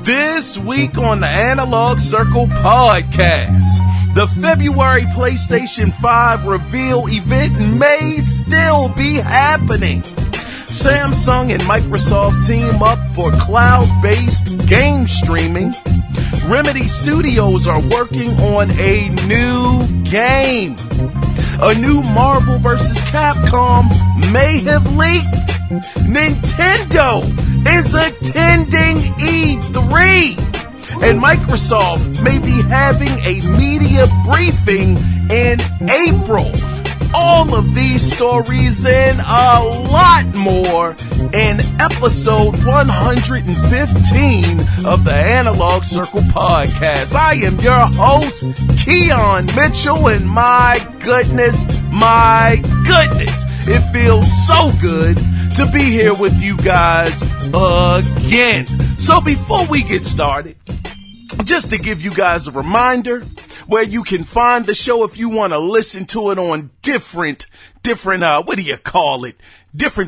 This week on the Analog Circle Podcast, the February PlayStation 5 reveal event may still be happening. Samsung and Microsoft team up for cloud-based game streaming. Remedy Studios are working on a new game. A new Marvel Vs Capcom may have leaked. Nintendo is attending E3. And Microsoft may be having a media briefing in April. All of these stories and a lot more in episode 115 of the Analog Circle Podcast. I am your host, Kiaun Mitchell, and my goodness, it feels so good to be here with you guys again. So before we get started, just to give you guys a reminder where you can find the show if you want to listen to it on different different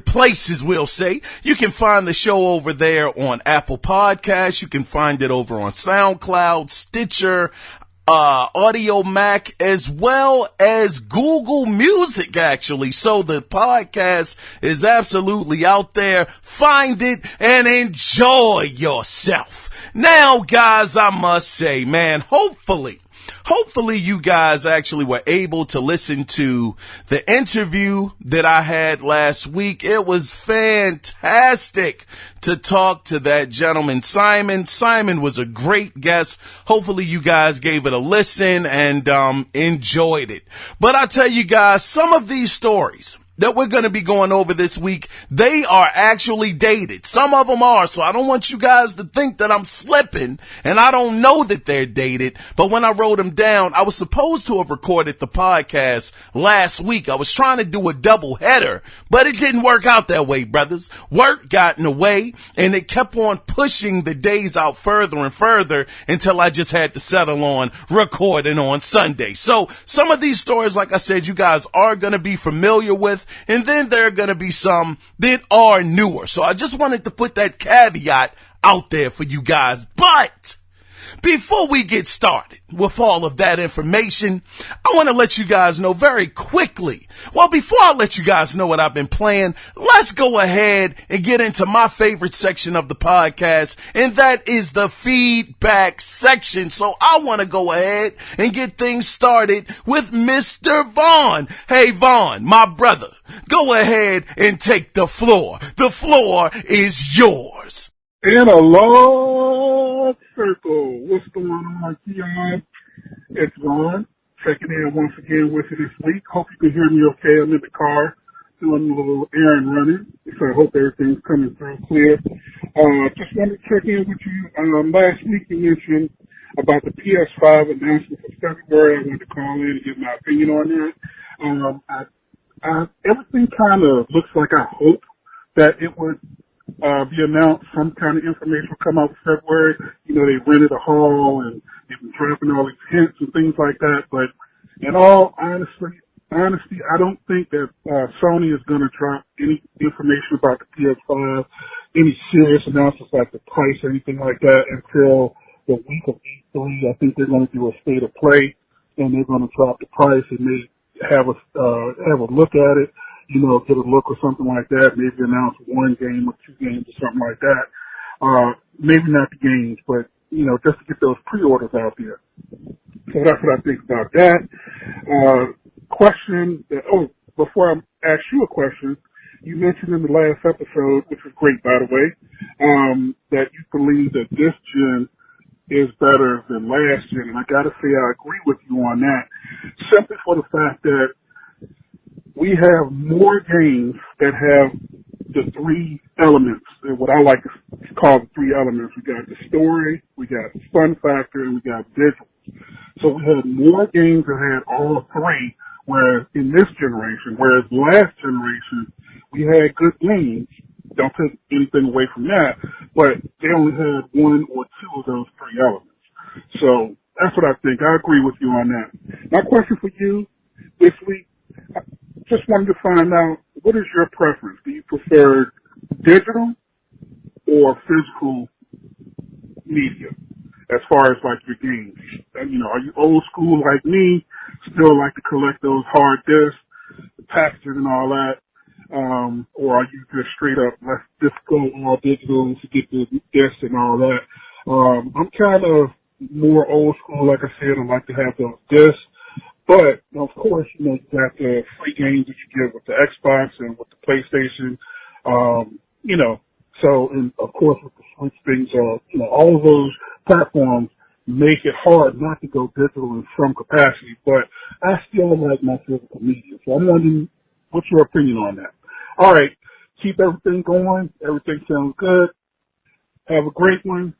places, we'll say. You can find the show over there on Apple Podcasts. You can find it over on SoundCloud, Stitcher, Audio Mac, as well as Google Music, actually. So the podcast is absolutely out there. Find it and enjoy yourself. Now, guys, I must say, man, hopefully you guys actually were able to listen to the interview that I had last week. It was fantastic to talk to that gentleman, Simon. Simon was a great guest. Hopefully you guys gave it a listen and enjoyed it. But I tell you guys, some of these stories that we're going to be going over this week, they are actually dated. Some of them are, so I don't want you guys to think that I'm slipping and I don't know that they're dated. But when I wrote them down, I was supposed to have recorded the podcast last week. I was trying to do a double header, but it didn't work out that way, brothers. Work got in the way and it kept on pushing the days out further and further until I just had to settle on recording on Sunday. So some of these stories, like I said, you guys are going to be familiar with. And then there are going to be some that are newer. So I just wanted to put that caveat out there for you guys. But before we get started with all of that information, I want to let you guys know very quickly. Well, before I let you guys know what I've been playing, let's go ahead and get into my favorite section of the podcast, and that is the feedback section. So I want to go ahead and get things started with Mr. Vaughn. Hey, Vaughn, my brother, go ahead and take the floor. The floor is yours. Analog Circle. What's going on, Kiaun? It's Ron, checking in once again with you this week. Hope you can hear me okay. I'm in the car doing a little errand running, so I hope everything's coming through clear. Just wanted to check in with you. Last week you mentioned about the PS5 announcement for February. I wanted to call in and give my opinion on that. Everything kind of looks like I hope that it would be announced. Some kind of information will come out in February. You know, they rented a hall and they've been dropping all these hints and things like that. But in all honesty, I don't think that Sony is going to drop any information about the PS5, any serious announcements like the price or anything like that until the week of E3. I think they're going to do a state of play and they're going to drop the price and they have a look at it. You know, get a look or something like that. Maybe announce one game or two games or something like that. Maybe not the games, but, you know, just to get those pre-orders out there. So that's what I think about that. Before I ask you a question, you mentioned in the last episode, which was great, by the way, that you believe that this gen is better than last gen. And I got to say, I agree with you on that, simply for the fact that we have more games that have the three elements, what I like to call the three elements. We got the story, we got the fun factor, and we got visuals. So we had more games that had all three, whereas in this generation, last generation, we had good games. Don't take anything away from that, but they only had one or two of those three elements. So that's what I think. I agree with you on that. My question for you this week, just wanted to find out, what is your preference? Do you prefer digital or physical, media as far as like your games? You know, are you old school like me, still like to collect those hard discs, the packaging and all that? Or are you just straight up, let's just go all digital to get the discs and all that? I'm kind of more old school, like I said. I like to have those discs. But, of course, you know, you got the free games that you get with the Xbox and with the PlayStation. You know, so, and of course with the Switch things, you know, all of those platforms make it hard not to go digital in some capacity, but I still like my physical media. So I'm wondering, what's your opinion on that? All right. Keep everything going. Everything sounds good. Have a great one.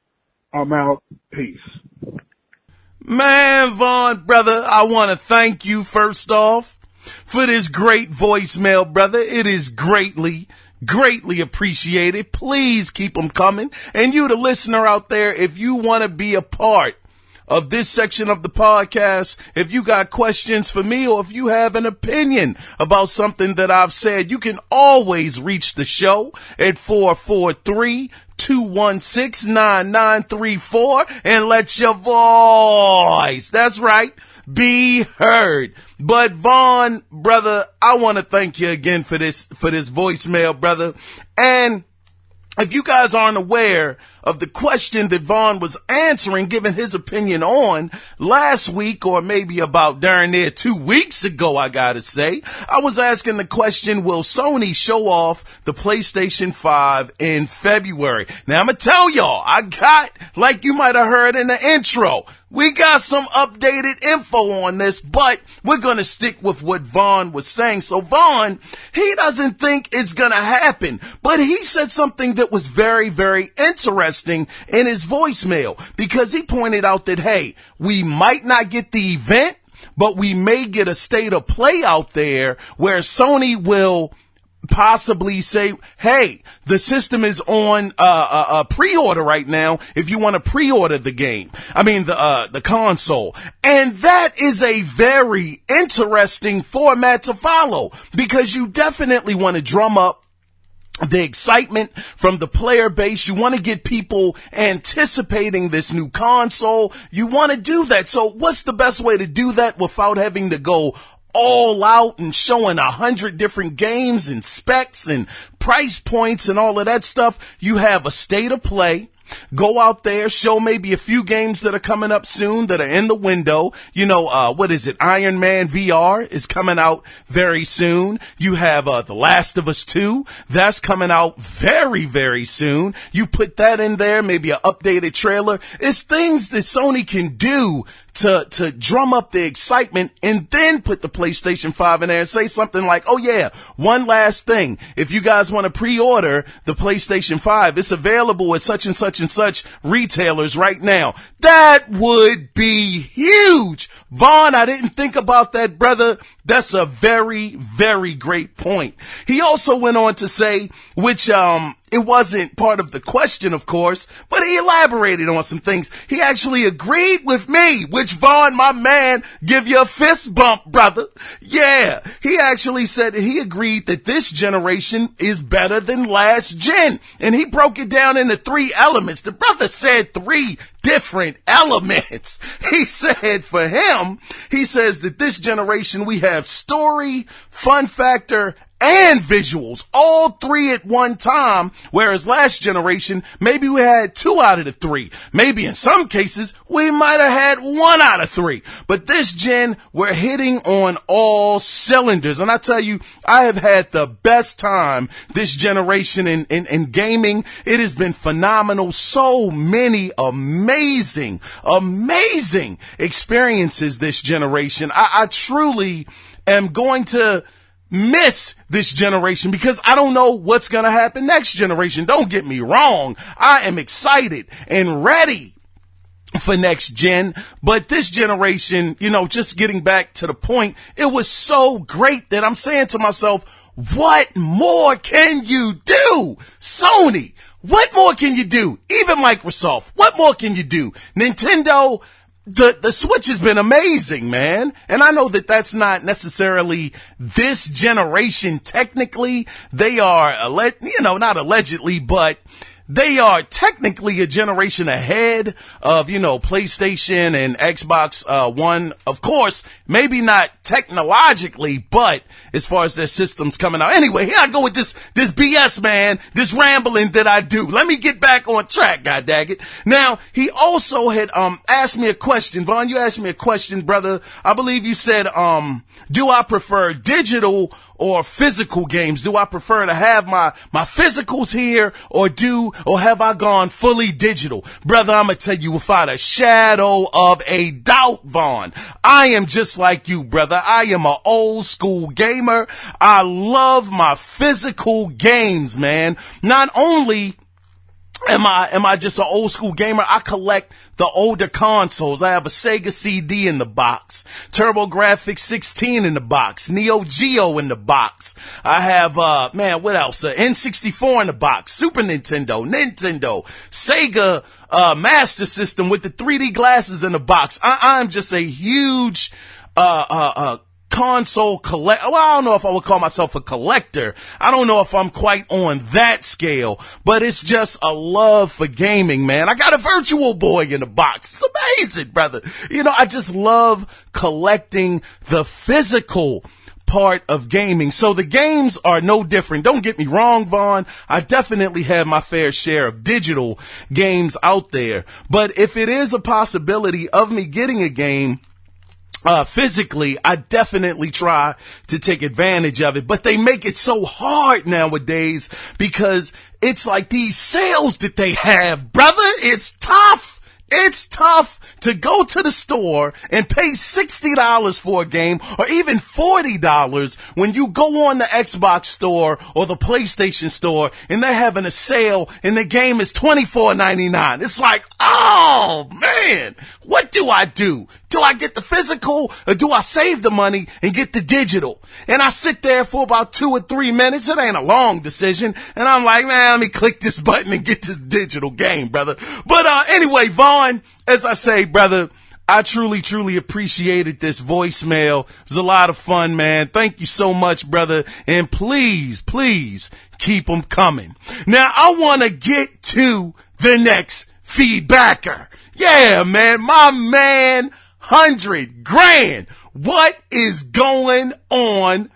I'm out. Peace. Man, Vaughn, brother, I want to thank you first off for this great voicemail, brother. It is greatly appreciated. Please keep them coming. And you, the listener out there, if you want to be a part of this section of the podcast, if you got questions for me or if you have an opinion about something that I've said, you can always reach the show at 443-216-9934 and let your voice, that's right, be heard. But Vaughn, brother, I want to thank you again for this voicemail, brother. And if you guys aren't aware of the question that Vaughn was answering, giving his opinion on last week, or maybe about darn near 2 weeks ago, I gotta say, I was asking the question, will Sony show off the PlayStation 5 in February? Now, I'm gonna tell y'all, I got, like you might have heard in the intro, we got some updated info on this, but we're gonna stick with what Vaughn was saying. So Vaughn, he doesn't think it's gonna happen, but he said something that was very, very interesting in his voicemail, because he pointed out that, hey, we might not get the event, but we may get a state of play out there where Sony will possibly say, hey, the system is on pre-order right now if you want to pre-order the game. I mean, the console. And that is a very interesting format to follow, because you definitely want to drum up the excitement from the player base. You want to get people anticipating this new console. You want to do that. So what's the best way to do that without having to go all out and showing 100 different games and specs and price points and all of that stuff? You have a state of play. Go out there, show maybe a few games that are coming up soon that are in the window. You know, what is it? Iron Man VR is coming out very soon. You have The Last of Us 2. That's coming out very, very soon. You put that in there, maybe an updated trailer. It's things that Sony can do to drum up the excitement, and then put the PlayStation 5 in there and say something like, oh yeah, one last thing. If you guys want to pre-order the PlayStation 5, it's available at such and such and such retailers right now. That would be huge. Vaughn, I didn't think about that, brother. That's a very, very great point. He also went on to say, which, it wasn't part of the question, of course, but he elaborated on some things. He actually agreed with me, which, Vaughn, my man, give you a fist bump, brother. Yeah, he actually said that he agreed that this generation is better than last gen. And he broke it down into 3 elements. The brother said 3 different elements. He said for him, he says that this generation we have story, fun factor, and visuals, all 3 at one time, whereas last generation, maybe we had 2 out of the 3. Maybe in some cases, we might have had 1 out of 3. But this gen, we're hitting on all cylinders. And I tell you, I have had the best time this generation in gaming. It has been phenomenal. So many amazing experiences this generation. I truly am going to miss this generation, because I don't know what's going to happen next generation. Don't get me wrong. I am excited and ready for next gen, but this generation, you know, just getting back to the point, it was so great that I'm saying to myself, what more can you do? Sony, what more can you do? Even Microsoft, what more can you do? Nintendo, the Switch has been amazing, man. And I know that that's not necessarily this generation technically. They are, not allegedly, but they are technically a generation ahead of, PlayStation and Xbox One. Of course, maybe not technologically, but as far as their systems coming out. Anyway, here I go with this BS, man, this rambling that I do. Let me get back on track, goddaggit. Now, he also had asked me a question. Vaughn, you asked me a question, brother. I believe you said, do I prefer digital or physical games? Do I prefer to have my physicals here or have I gone fully digital? Brother, I'm going to tell you without a shadow of a doubt, Vaughn, I am just like you, brother. I am an old school gamer. I love my physical games, man. Not only am I just an old school gamer, I collect the older consoles. I have a Sega CD in the box, TurboGrafx 16 in the box, Neo Geo in the box. I have, what else? N64 in the box, Super Nintendo, Sega, Master System with the 3D glasses in the box. I'm just a huge, console collector. Well, I don't know if I would call myself a collector. I don't know if I'm quite on that scale, but it's just a love for gaming, man. I got a Virtual Boy in the box. It's amazing, brother. I just love collecting the physical part of gaming. So the games are no different. Don't get me wrong, Vaughn. I definitely have my fair share of digital games out there. But if it is a possibility of me getting a game physically, I definitely try to take advantage of it, but they make it so hard nowadays because it's like these sales that they have, brother. It's tough. It's tough to go to the store and pay $60 for a game or even $40 when you go on the Xbox store or the PlayStation store and they're having a sale and the game is $24.99. It's like, oh man, what do I do? Do I get the physical or do I save the money and get the digital? And I sit there for about 2 or 3 minutes. It ain't a long decision. And I'm like, man, let me click this button and get this digital game, brother. But anyway, Vaughn, as I say, brother, I truly, truly appreciated this voicemail. It was a lot of fun, man. Thank you so much, brother. And please, please keep them coming. Now, I want to get to the next feedbacker. Yeah, man, my man, 100 grand. What is going on,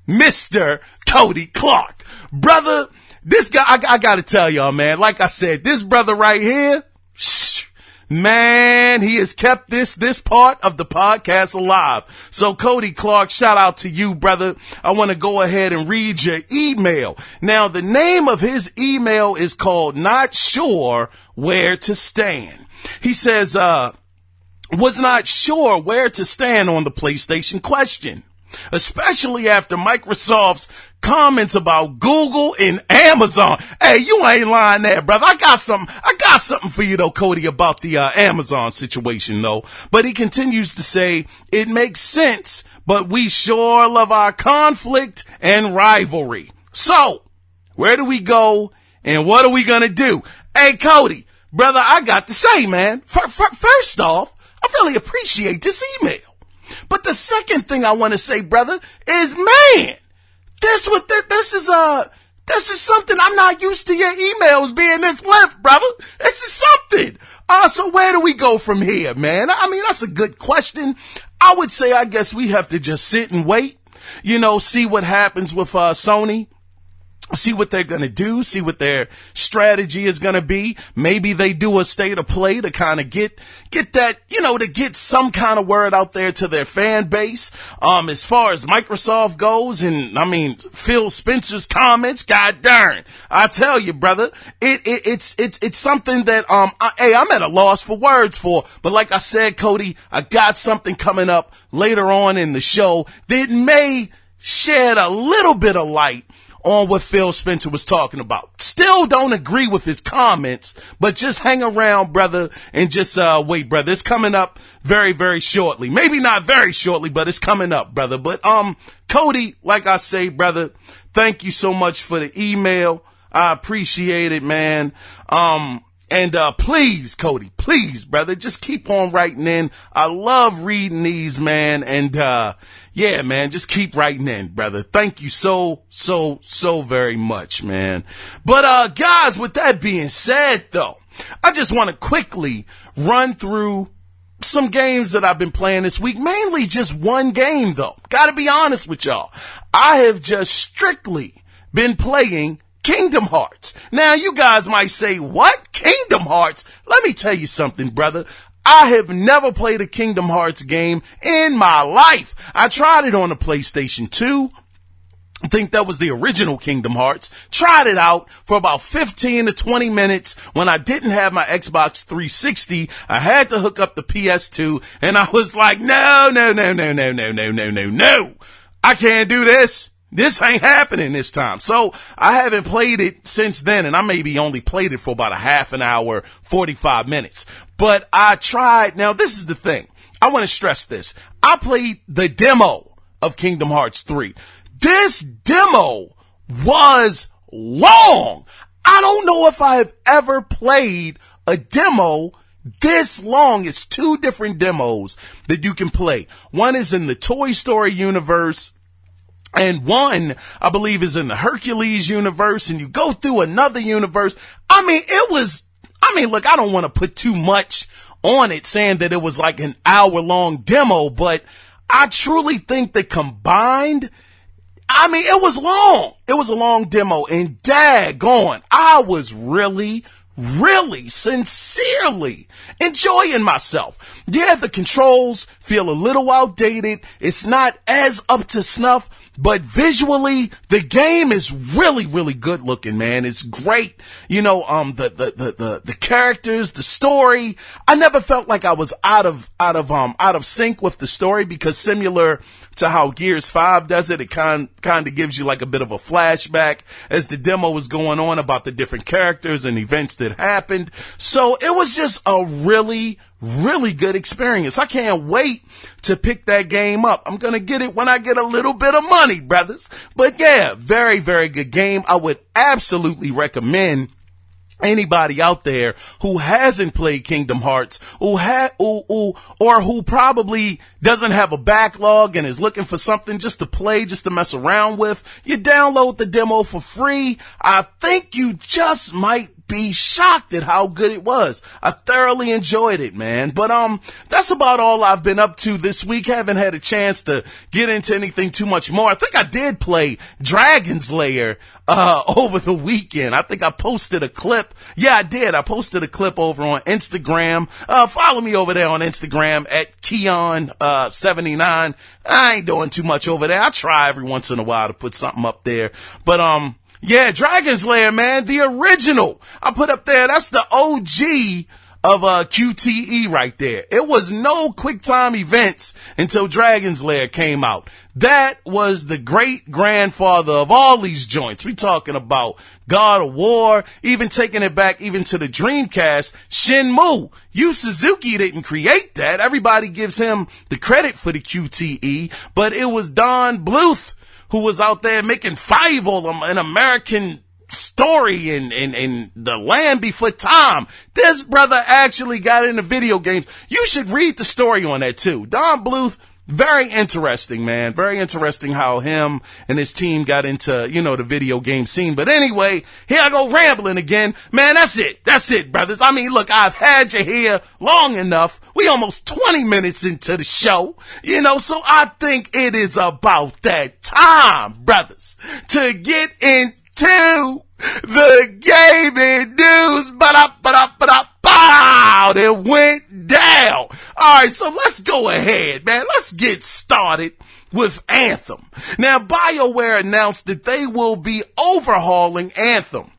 Mr. Cody Clark? Brother, this guy, I gotta tell y'all, man, like I said, this brother right here, man, he has kept this part of the podcast alive. So Cody Clark, shout out to you, brother. I want to go ahead and read your email. Now, the name of his email is called Not Sure Where to Stand. He says, was not sure where to stand on the PlayStation question, especially after Microsoft's comments about Google and Amazon. Hey, you ain't lying there, brother. I got something for you though, Cody, about the Amazon situation though. But he continues to say, it makes sense, but we sure love our conflict and rivalry. So, where do we go and what are we gonna do? Hey, Cody, brother, I got to say, man, first off, I really appreciate this email. But the second thing I want to say, brother, is, man, this is something I'm not used to your emails being this length, brother. This is something. So where do we go from here, man? I mean, that's a good question. I would say, I guess we have to just sit and wait, see what happens with Sony. See what they're going to do, see what their strategy is going to be. Maybe they do a state of play to kind of get that, to get some kind of word out there to their fan base. As far as Microsoft goes, and I mean, Phil Spencer's comments, god darn, I tell you, brother, it's something that, I'm at a loss for words for, but like I said, Cody, I got something coming up later on in the show that may shed a little bit of light on what Phil Spencer was talking about. Still don't agree with his comments, but just hang around, brother, and just wait, brother. It's coming up very, very shortly. Maybe not very shortly, but it's coming up, brother. But Cody, like I say, brother, thank you so much for the email. I appreciate it, man. And please, Cody, please, brother, just keep on writing in. I love reading these, man. And yeah, man, just keep writing in, brother. Thank you so very much, man. But guys, with that being said, though, I just want to quickly run through some games that I've been playing this week. Mainly just one game, though. Gotta be honest with y'all. I have just strictly been playing Kingdom Hearts. Now, you guys might say, what? Kingdom Hearts? Let me tell you something, brother. I have never played a Kingdom Hearts game in my life. I tried it on the PlayStation 2. I think that was the original Kingdom Hearts. Tried it out for about 15 to 20 minutes when I didn't have my Xbox 360. I had to hook up the PS2 and I was like, no. I can't do this. This ain't happening this time. So I haven't played it since then, and I maybe only played it for about a half an hour, 45 minutes. But I tried. Now, this is the thing. I want to stress this. I played the demo of Kingdom Hearts 3. This demo was long. I don't know if I have ever played a demo this long. It's 2 different demos that you can play. One is in the Toy Story universe, and one, I believe, is in the Hercules universe, and you go through another universe. Look, I don't want to put too much on it saying that it was like an hour-long demo, but I truly think that combined, it was long. It was a long demo, and daggone, I was really sincerely enjoying myself. Yeah, the controls feel a little outdated. It's not as up to snuff, but visually, the game is really good looking, man. It's great. You know, the characters, the story. I never felt like I was out of sync with the story, because similar to how Gears 5 does it, it kind of gives you like a bit of a flashback as the demo was going on about the different characters and events that happened. So it was just a really good experience. I can't wait to pick that game up. I'm going to get it when I get a little bit of money, brothers. But yeah, very good game. I would absolutely recommend anybody out there who hasn't played Kingdom Hearts, or who probably doesn't have a backlog and is looking for something just to play, just to mess around with, you download the demo for free. I think you just might be shocked at how good it was. I thoroughly enjoyed it, man. But that's about all I've been up to this week. Haven't had a chance to get into anything too much more. I think I did play Dragon's Lair over the weekend. I think I posted a clip. Yeah, I did. I posted a clip over on Instagram. Follow me over there on Instagram at Kiaun79. I ain't doing too much over there. I try every once in a while to put something up there. But yeah, Dragon's Lair, man, the original. I put up there, that's the OG of QTE right there. It was no QuickTime events until Dragon's Lair came out. That was the great grandfather of all these joints. We talking about God of War, even taking it back even to the Dreamcast, Shenmue. Yu Suzuki didn't create that. Everybody gives him the credit for the QTE, but it was Don Bluth who was out there making an American story in the land before time. This brother actually got into video games. You should read the story on that too. Don Bluth, very interesting, man. Very interesting how him and his team got into, the video game scene. But anyway, here I go rambling again. Man, that's it. That's it, brothers. Look, I've had you here long enough. We almost 20 minutes into the show, so I think it is about that time, brothers, to get into the gaming news. It went down. All right, so let's go ahead, man. Let's get started with Anthem. Now, BioWare announced that they will be overhauling Anthem.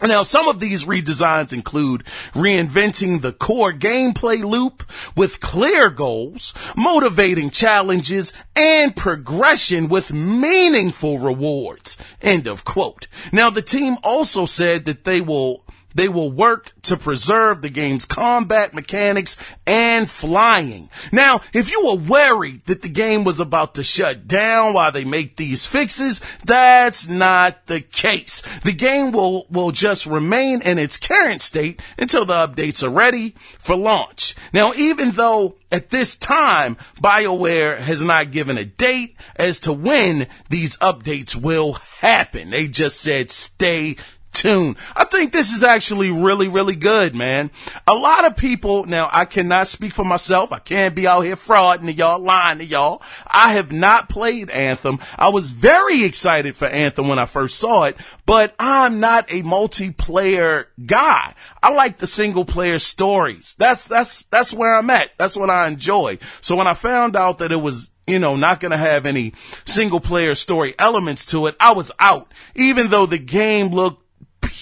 Now, some of these redesigns include reinventing the core gameplay loop with clear goals, motivating challenges, and progression with meaningful rewards. End of quote. Now, the team also said that they will they will work to preserve the game's combat mechanics and flying. Now, if you were worried that the game was about to shut down while they make these fixes, that's not the case. The game will just remain in its current state until the updates are ready for launch. Now, even though at this time, BioWare has not given a date as to when these updates will happen. They just said stay tuned. I think this is actually really, really good, man. A lot of people, now I cannot speak for myself. I can't be out here frauding to y'all, lying to y'all. I have not played Anthem. I was very excited for Anthem when I first saw it, but I'm not a multiplayer guy. I like the single player stories. That's where I'm at. That's what I enjoy. So when I found out that it was not going to have any single player story elements to it, I was out. Even though the game looked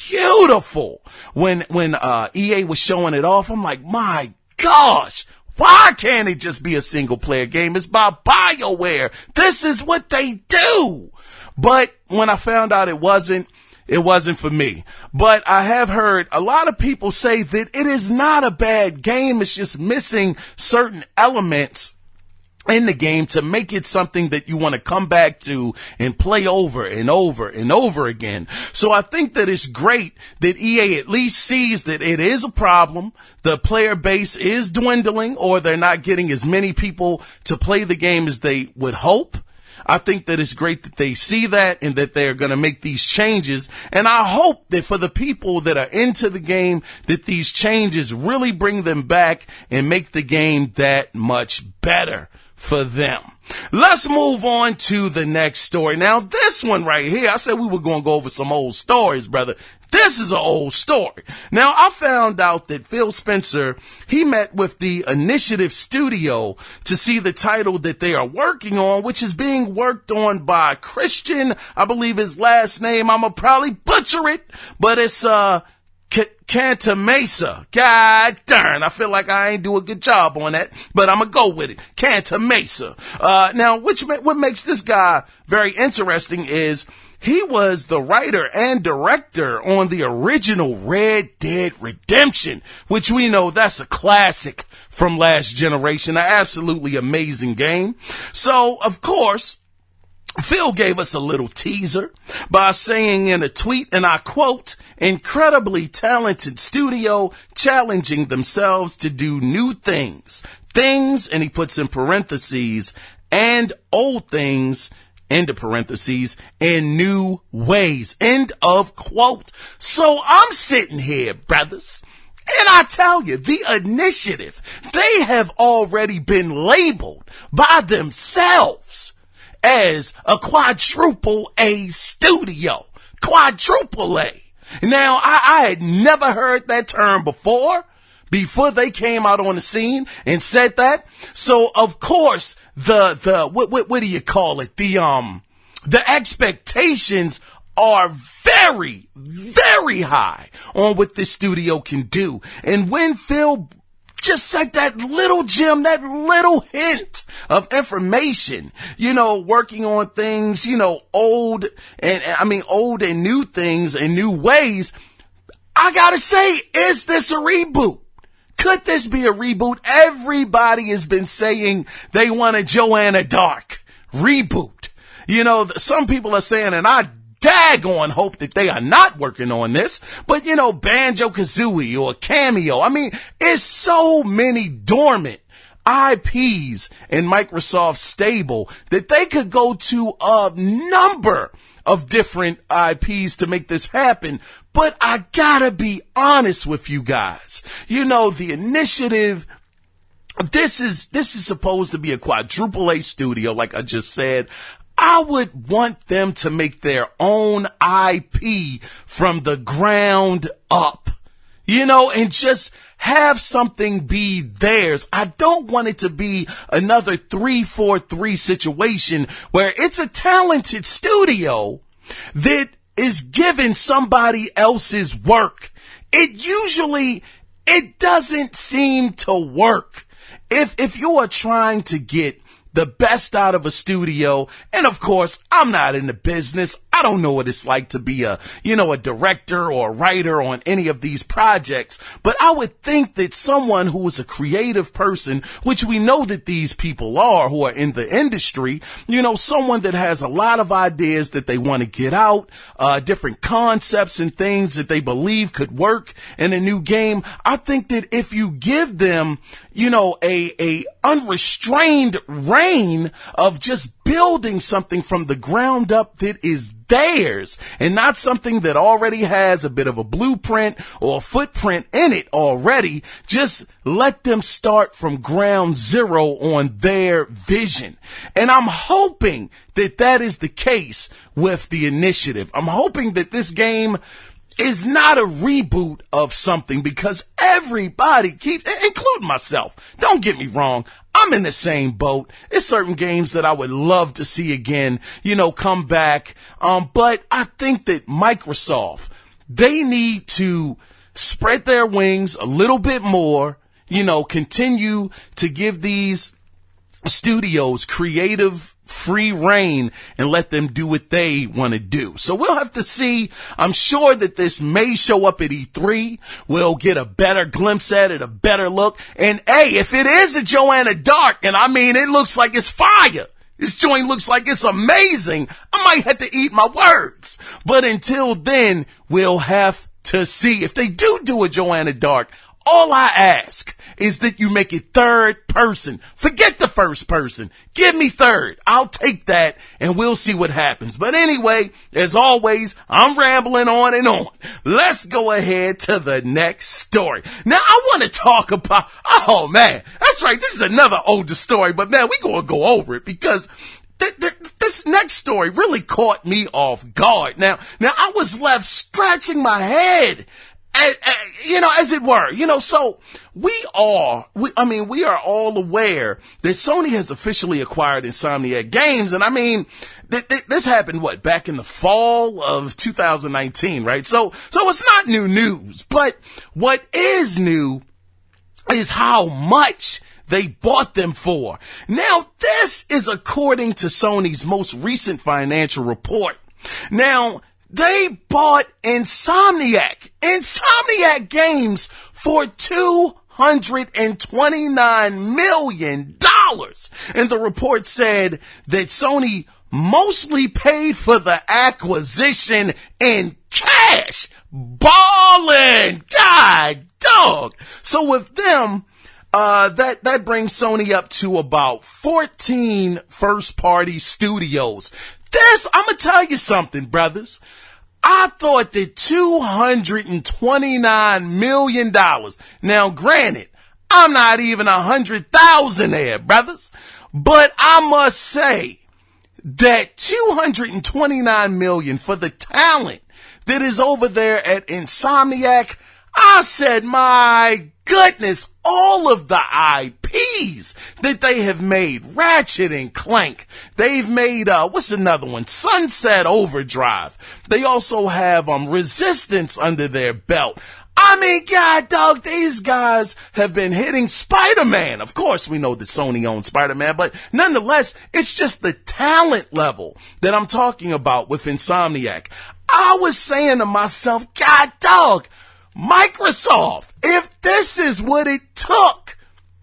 beautiful when EA was showing it off, I'm like, my gosh, why can't it just be a single player game? It's by BioWare. This is what they do. But when I found out it wasn't for me. But I have heard a lot of people say that it is not a bad game. It's just missing certain elements in the game to make it something that you want to come back to and play over and over and over again. So I think that it's great that EA at least sees that it is a problem. The player base is dwindling, or they're not getting as many people to play the game as they would hope. I think that it's great that they see that and that they're going to make these changes. And I hope that for the people that are into the game, that these changes really bring them back and make the game that much better for them. Let's move on to the next story. Now, this one right here, I said we were going to go over some old stories, brother. This is an old story. Now, I found out that Phil Spencer, he met with the Initiative Studio to see the title that they are working on, which is being worked on by Christian. I believe his last name, I'm going to probably butcher it, but it's, Cantamesa. God darn, I feel like I ain't do a good job on that, but I'm gonna go with it. Cantamesa. Now, what makes this guy very interesting is he was the writer and director on the original Red Dead Redemption, which we know that's a classic from last generation, an absolutely amazing game. So, of course, Phil gave us a little teaser by saying in a tweet, and I quote, "Incredibly talented studio challenging themselves to do new things, and he puts in parentheses, and old things, into parentheses, in new ways," end of quote. So I'm sitting here, brothers, and I tell you, the Initiative, they have already been labeled by themselves as a quadruple A studio. Quadruple A. Now, I had never heard that term before they came out on the scene and said that. So, of course, what do you call it? The expectations are very, very high on what this studio can do. And when Phil just said that little gem, that little hint of information, working on things, old and new things and new ways, I gotta say, is this a reboot? Could this be a reboot? Everybody has been saying they want a Joanna Dark reboot. Some people are saying, and I daggone hope that they are not working on this, but Banjo-Kazooie or Cameo. I mean, it's so many dormant IPs in Microsoft's stable that they could go to a number of different IPs to make this happen. But I gotta be honest with you guys. The Initiative, this is supposed to be a quadruple A studio, like I just said. I would want them to make their own IP from the ground up, and just have something be theirs. I don't want it to be another 3-4-3 situation where it's a talented studio that is given somebody else's work. It doesn't seem to work. If you are trying to get the best out of a studio, and of course, I'm not in the business. I don't know what it's like to be a director or a writer on any of these projects, but I would think that someone who is a creative person, which we know that these people are who are in the industry, someone that has a lot of ideas that they want to get out, different concepts and things that they believe could work in a new game. I think that if you give them, a unrestrained reign of just building something from the ground up that is theirs and not something that already has a bit of a blueprint or a footprint in it already, just let them start from ground zero on their vision. And I'm hoping that that is the case with the initiative. I'm hoping that this game is not a reboot of something, because everybody keeps, including myself, don't get me wrong, I'm in the same boat. There's certain games that I would love to see again, come back. But I think that Microsoft, they need to spread their wings a little bit more, continue to give these studios creative free reign and let them do what they want to do. So we'll have to see. I'm sure that this may show up at E3. We'll get a better glimpse at it, a better look. And hey, if it is a Joanna Dark, and I mean, it looks like it's fire, this joint looks like it's amazing, I might have to eat my words. But until then, we'll have to see. If they do a Joanna Dark, all I ask is that you make it third person. Forget the first person. Give me third. I'll take that and we'll see what happens. But anyway, as always, I'm rambling on and on. Let's go ahead to the next story. Now, I want to talk about, oh man, that's right. This is another older story, but man, we're going to go over it because this next story really caught me off guard. Now I was left scratching my head. As it were, so we are all aware that Sony has officially acquired Insomniac Games. And I mean, this happened, back in the fall of 2019, right? So it's not new news, but what is new is how much they bought them for. Now, this is according to Sony's most recent financial report. Now, they bought Insomniac Games for $229 million. And the report said that Sony mostly paid for the acquisition in cash. Ballin'! God dog! So with them, that brings Sony up to about 14 first-party studios. I'm gonna tell you something, brothers. I thought that $229 million. Now, granted, I'm not even 100,000 there, brothers. But I must say that $229 million for the talent that is over there at Insomniac, I said, my goodness, all of the IPs that they have made, Ratchet and Clank. They've made, what's another one? Sunset Overdrive. They also have, Resistance under their belt. I mean, God, dog, these guys have been hitting Spider-Man. Of course, we know that Sony owns Spider-Man, but nonetheless, it's just the talent level that I'm talking about with Insomniac. I was saying to myself, God, dog, Microsoft, if this is what it took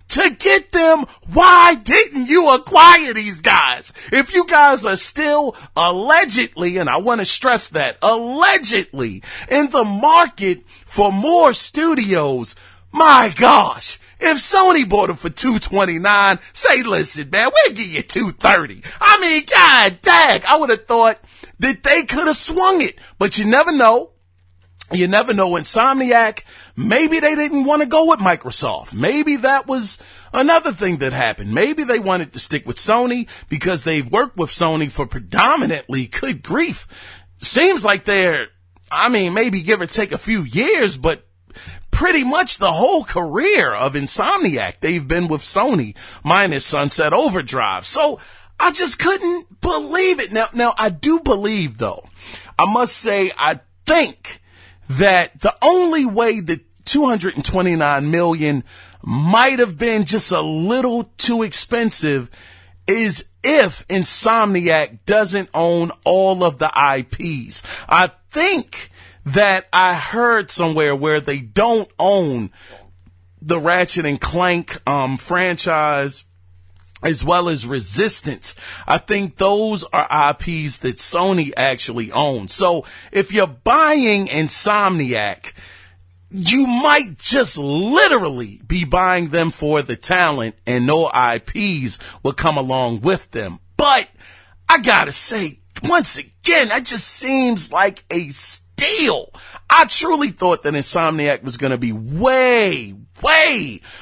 to get them, why didn't you acquire these guys? If you guys are still allegedly, and I want to stress that, allegedly in the market for more studios, my gosh, if Sony bought them for $229, say, listen, man, we'll give you $230. I mean, God dang, I would have thought that they could have swung it, but you never know. You never know. Insomniac, maybe they didn't want to go with Microsoft. Maybe that was another thing that happened. Maybe they wanted to stick with Sony because they've worked with Sony for predominantly, good grief, seems like maybe give or take a few years, but pretty much the whole career of Insomniac, they've been with Sony, minus Sunset Overdrive. So I just couldn't believe it. Now I do believe, though, I must say, I think that the only way that $229 million might have been just a little too expensive is if Insomniac doesn't own all of the IPs. I think that I heard somewhere where they don't own the Ratchet and Clank franchise as well as Resistance. I think those are IPs that Sony actually owns. So if you're buying Insomniac, you might just literally be buying them for the talent and no IPs will come along with them. But I gotta say, once again, that just seems like a steal. I truly thought that Insomniac was going to be way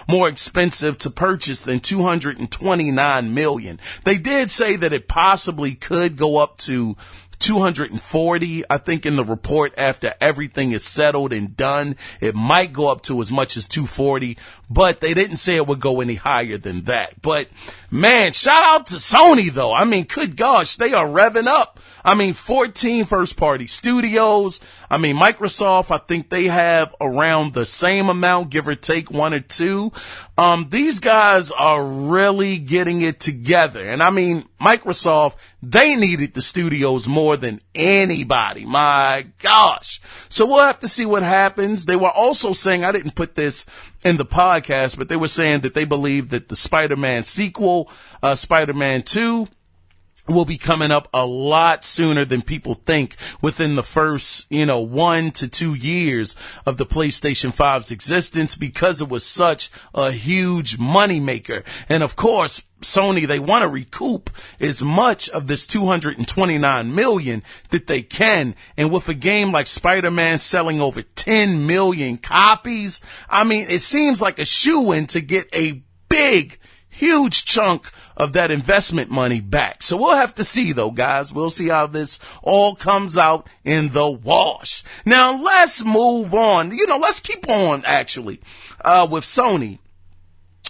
more expensive to purchase than $229 million. They did say that it possibly could go up to 240, I think, in the report. After everything is settled and done, it might go up to as much as 240, but they didn't say it would go any higher than that. But man, shout out to Sony though. I mean, good gosh, they are revving up. I mean, 14 first party studios. I mean, Microsoft, I think they have around the same amount, give or take one or two. These guys are really getting it together. And I mean, Microsoft, they needed the studios more than anybody. My gosh. So we'll have to see what happens. They were also saying, I didn't put this in the podcast, but they were saying that they believe that the Spider-Man sequel, Spider-Man 2, will be coming up a lot sooner than people think, within the first, 1 to 2 years of the PlayStation 5's existence, because it was such a huge moneymaker. And of course, Sony, they want to recoup as much of this $229 million that they can. And with a game like Spider-Man selling over 10 million copies, I mean, it seems like a shoo-in to get a huge chunk of that investment money back. So we'll have to see though, guys. We'll see how this all comes out in the wash. Now let's move on. Let's keep on actually, with Sony.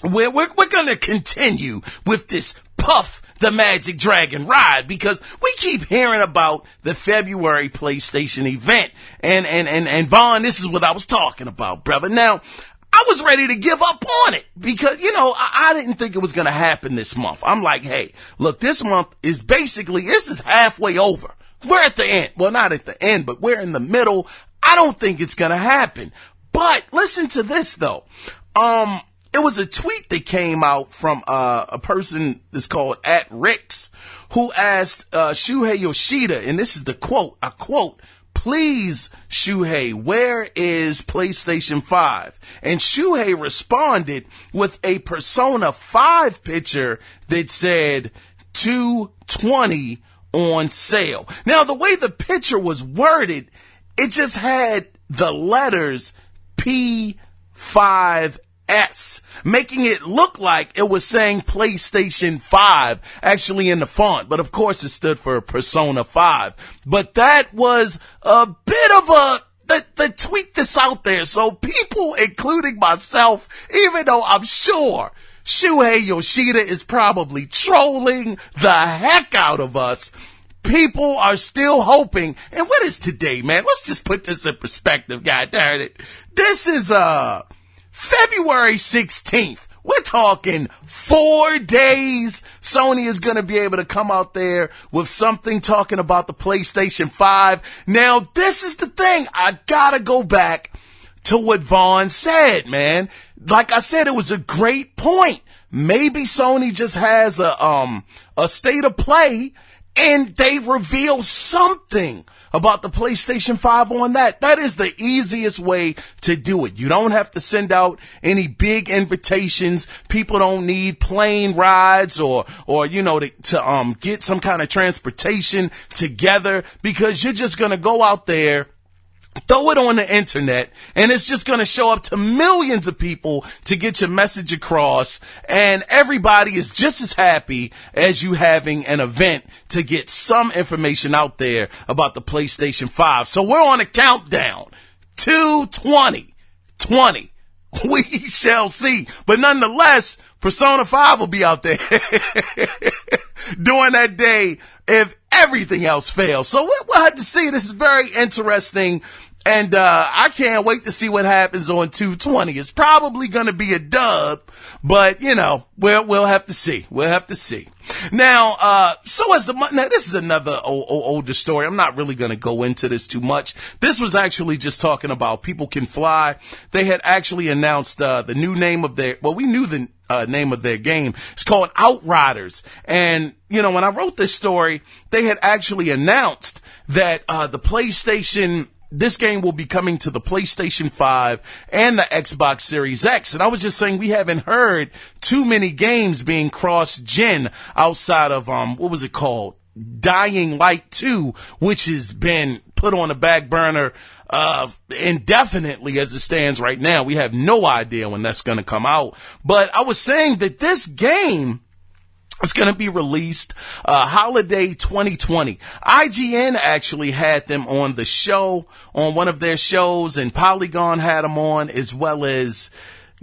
We're going to continue with this Puff the Magic Dragon ride, because we keep hearing about the February PlayStation event. And Vaughn, this is what I was talking about, brother. Now, I was ready to give up on it because, I didn't think it was going to happen this month. I'm like, hey, look, this month is this is halfway over. We're at the end. Well, not at the end, but we're in the middle. I don't think it's going to happen. But listen to this though. It was a tweet that came out from, a person that's called @Rix, who asked, Shuhei Yoshida, and this is the quote, I quote, "Please, Shuhei, where is PlayStation 5? And Shuhei responded with a Persona 5 picture that said $220 on sale. Now, the way the picture was worded, it just had the letters P5S, making it look like it was saying PlayStation 5 actually in the font. But of course it stood for Persona 5. But that was a bit of the tweet that's out there. So people, including myself, even though I'm sure Shuhei Yoshida is probably trolling the heck out of us, people are still hoping. And what is today, man? Let's just put this in perspective, god darn it. This is, February 16th. We're talking 4 days. Sony is going to be able to come out there with something talking about the PlayStation 5. Now, this is the thing. I gotta go back to what Vaughn said, man. Like I said, it was a great point. Maybe Sony just has a state of play and they reveal something about the PlayStation 5 on that. That is the easiest way to do it. You don't have to send out any big invitations. People don't need plane rides or to get some kind of transportation together, because you're just going to go out there, throw it on the internet, and it's just going to show up to millions of people to get your message across, and everybody is just as happy as you having an event to get some information out there about the PlayStation 5. So we're on a countdown. 2020. We shall see. But nonetheless, Persona 5 will be out there during that day if everything else fails. So we'll have to see. This is very interesting. And I can't wait to see what happens on 220. It's probably going to be a dub, but we'll have to see. We'll have to see. Now, now this is another older story. I'm not really going to go into this too much. This was actually just talking about People Can Fly. They had actually announced the new name of we knew the name of their game. It's called Outriders. And, when I wrote this story, they had actually announced that this game will be coming to the PlayStation 5 and the Xbox Series X. And I was just saying we haven't heard too many games being cross-gen outside of, what was it called? Dying Light 2, which has been put on the back burner indefinitely as it stands right now. We have no idea when that's going to come out. But I was saying that this game it's going to be released holiday 2020. IGN actually had them on the show, on one of their shows, and Polygon had them on, as well as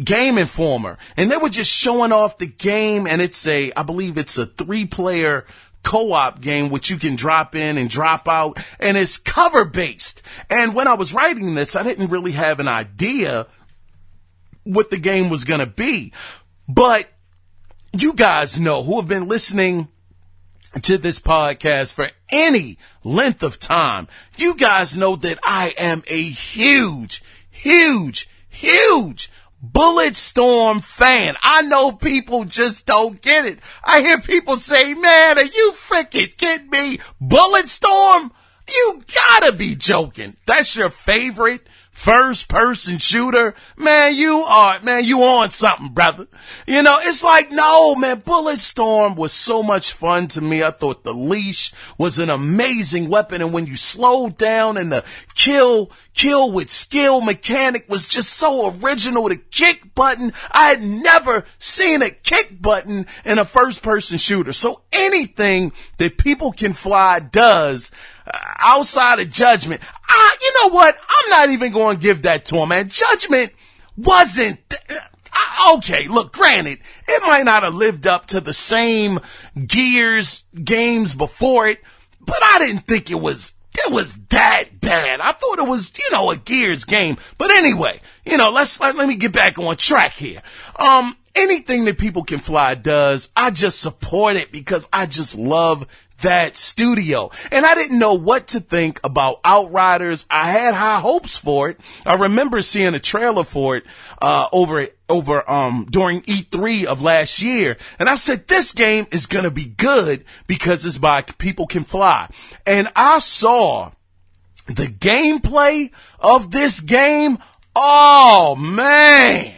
Game Informer. And they were just showing off the game, and I believe it's a 3-player co-op game which you can drop in and drop out, and it's cover-based. And when I was writing this, I didn't really have an idea what the game was going to be. But you guys know, who have been listening to this podcast for any length of time, you guys know that I am a huge Bulletstorm fan. I know people just don't get it. I hear people say, man, are you freaking kidding me? Bulletstorm? You gotta be joking. That's your favorite first-person shooter? Man, you on something, brother. It's like, no, man, Bulletstorm was so much fun to me. I thought the leash was an amazing weapon, and when you slowed down and the kill with skill mechanic was just so original. The kick button, I had never seen a kick button in a first-person shooter. So anything that People Can Fly does outside of Judgment, you know what? I'm not even going to give that to him, man. Judgment wasn't... Okay, look, granted, it might not have lived up to the same Gears games before it, but I didn't think it was that bad. I thought it was, a Gears game. But anyway, let me get back on track here. Anything that People Can Fly does, I just support it because I just love that studio. And I didn't know what to think about Outriders. I had high hopes for it. I remember seeing a trailer for it over during E3 of last year, and I said this game is going to be good because it's by People Can Fly. And I saw the gameplay of this game. Oh man.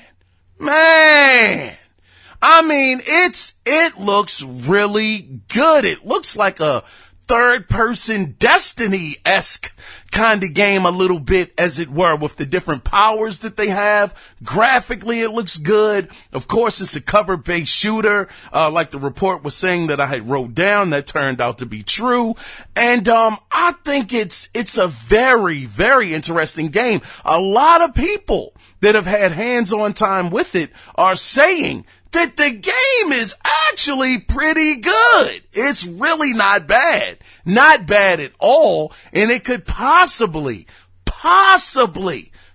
I mean, it looks really good. It looks like a third-person Destiny-esque kind of game a little bit, as it were, with the different powers that they have. Graphically, it looks good. Of course, it's a cover-based shooter, like the report was saying that I had wrote down. That turned out to be true. And I think it's a very, very interesting game. A lot of people that have had hands-on time with it are saying that the game is actually pretty good. It's really not bad. Not bad at all. And it could possibly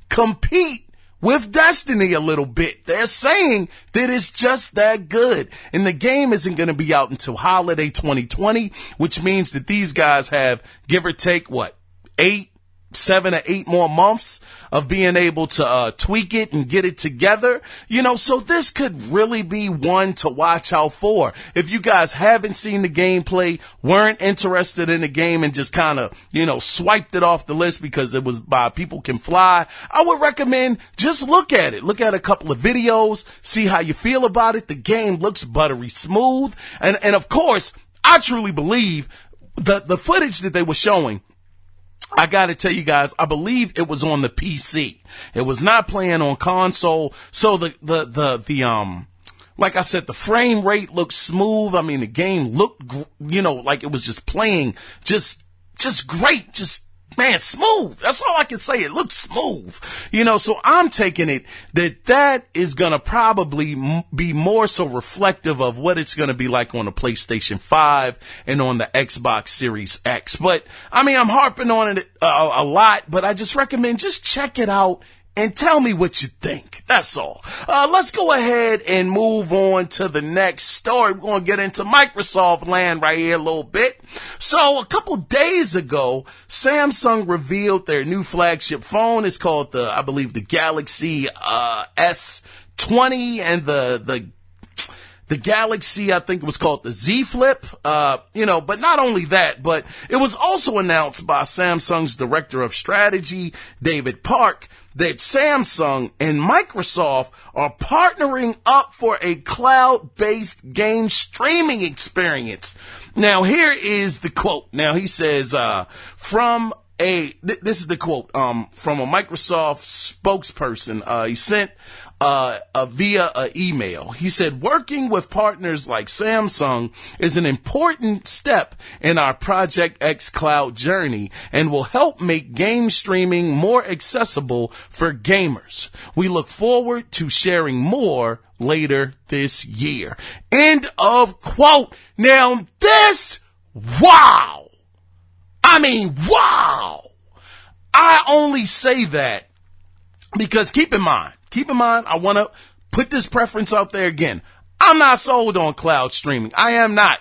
compete with Destiny a little bit. They're saying that it's just that good. And the game isn't going to be out until holiday 2020, which means that these guys have, give or take, 7 or 8 more months of being able to tweak it and get it together. So this could really be one to watch out for. If you guys haven't seen the gameplay, weren't interested in the game, and just kind of, swiped it off the list because it was by People Can Fly, I would recommend just look at it. Look at a couple of videos, see how you feel about it. The game looks buttery smooth. And of course, I truly believe the footage that they were showing, I gotta tell you guys, I believe it was on the PC. It was not playing on console. So like I said, the frame rate looked smooth. I mean, the game looked, like it was just playing just great, just man, smooth. That's all I can say. It looks smooth. So I'm taking it that is going to probably be more so reflective of what it's going to be like on the PlayStation 5 and on the Xbox Series X. But, I'm harping on it a lot, but I just recommend just check it out and tell me what you think. That's all. Let's go ahead and move on to the next story. We're going to get into Microsoft land right here a little bit. So a couple days ago, Samsung revealed their new flagship phone. It's called I believe the Galaxy S20 and the Galaxy, I think it was called the Z Flip, but not only that, but it was also announced by Samsung's Director of Strategy, David Park, that Samsung and Microsoft are partnering up for a cloud-based game streaming experience. Now, here is the quote. Now, he says, this is the quote, from a Microsoft spokesperson. He sent via an email. He said, working with partners like Samsung is an important step in our Project X Cloud journey and will help make game streaming more accessible for gamers. We look forward to sharing more later this year. End of quote. Now this, wow. Wow. I only say that because keep in mind, I want to put this preference out there again. I'm not sold on cloud streaming. I am not.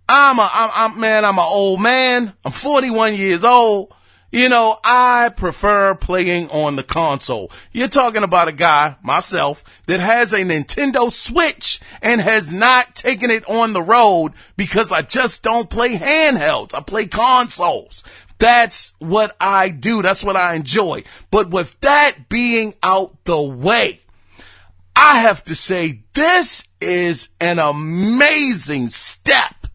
I'm an old man. I'm 41 years old. I prefer playing on the console. You're talking about a guy, myself, that has a Nintendo Switch and has not taken it on the road because I just don't play handhelds. I play consoles. That's what I do. That's what I enjoy. But with that being out the way, I have to say this is an amazing step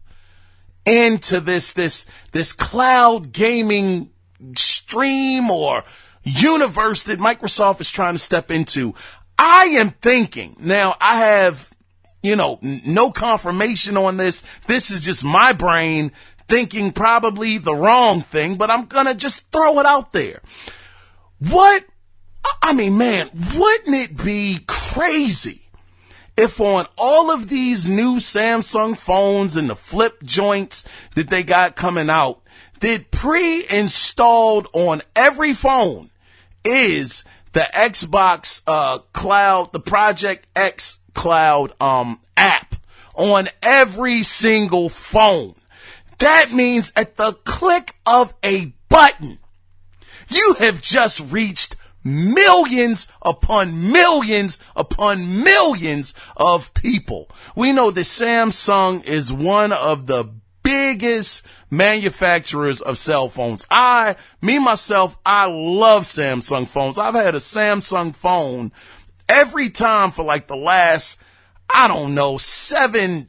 into this cloud gaming stream or universe that Microsoft is trying to step into. I am thinking, now I have, no confirmation on this. This is just my brain thinking probably the wrong thing, but I'm going to just throw it out there. Wouldn't it be crazy if on all of these new Samsung phones and the flip joints that they got coming out, that pre-installed on every phone is the Xbox Cloud, the Project X Cloud app on every single phone. That means at the click of a button, you have just reached millions upon millions upon millions of people. We know that Samsung is one of the biggest manufacturers of cell phones. Myself, I love Samsung phones. I've had a Samsung phone every time for like the last, 7-8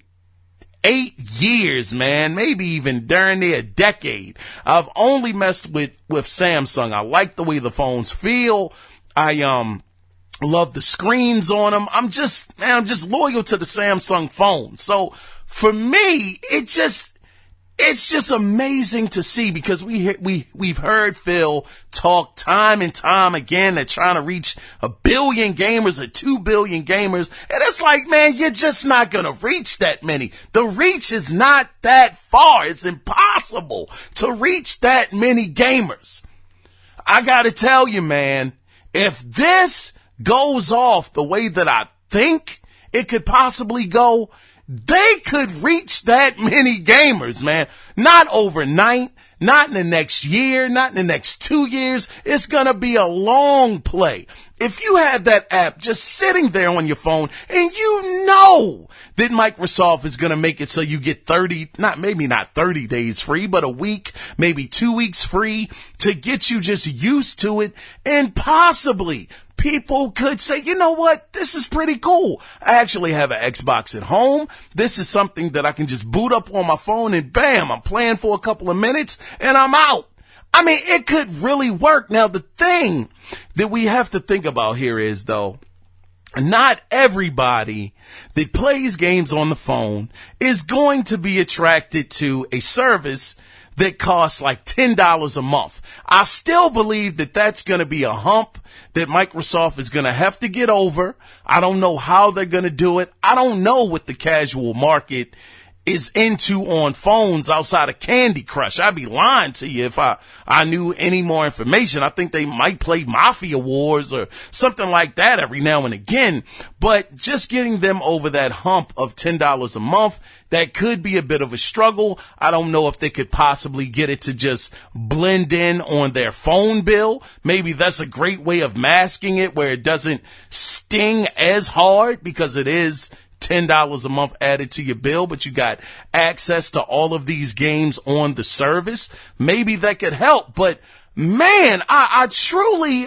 years, man, maybe even during a decade. I've only messed with Samsung. I like the way the phones feel. I love the screens on them. I'm just loyal to the Samsung phone. So for me, it's just amazing to see because we've heard Phil talk time and time again. They're trying to reach 1 billion gamers or 2 billion gamers. And it's like, man, you're just not going to reach that many. The reach is not that far. It's impossible to reach that many gamers. I got to tell you, man, if this goes off the way that I think it could possibly go, they could reach that many gamers, man. Not overnight, not in the next year, not in the next 2 years. It's going to be a long play. If you have that app just sitting there on your phone and you know that Microsoft is going to make it so you get maybe not 30 days free, but a week, maybe 2 weeks free to get you just used to it, and possibly people could say, you know what, this is pretty cool. I actually have an Xbox at home. This is something that I can just boot up on my phone and bam, I'm playing for a couple of minutes and I'm out. It could really work. Now, the thing that we have to think about here is, though, not everybody that plays games on the phone is going to be attracted to a service that costs like $10 a month. I still believe that that's going to be a hump that Microsoft is going to have to get over. I don't know how they're going to do it. I don't know what the casual market is into on phones outside of Candy Crush. I'd be lying to you if I knew any more information. I think they might play Mafia Wars or something like that every now and again. But just getting them over that hump of $10 a month, that could be a bit of a struggle. I don't know if they could possibly get it to just blend in on their phone bill. Maybe that's a great way of masking it where it doesn't sting as hard because it is $10 a month added to your bill, but you got access to all of these games on the service. Maybe that could help. But man, I truly,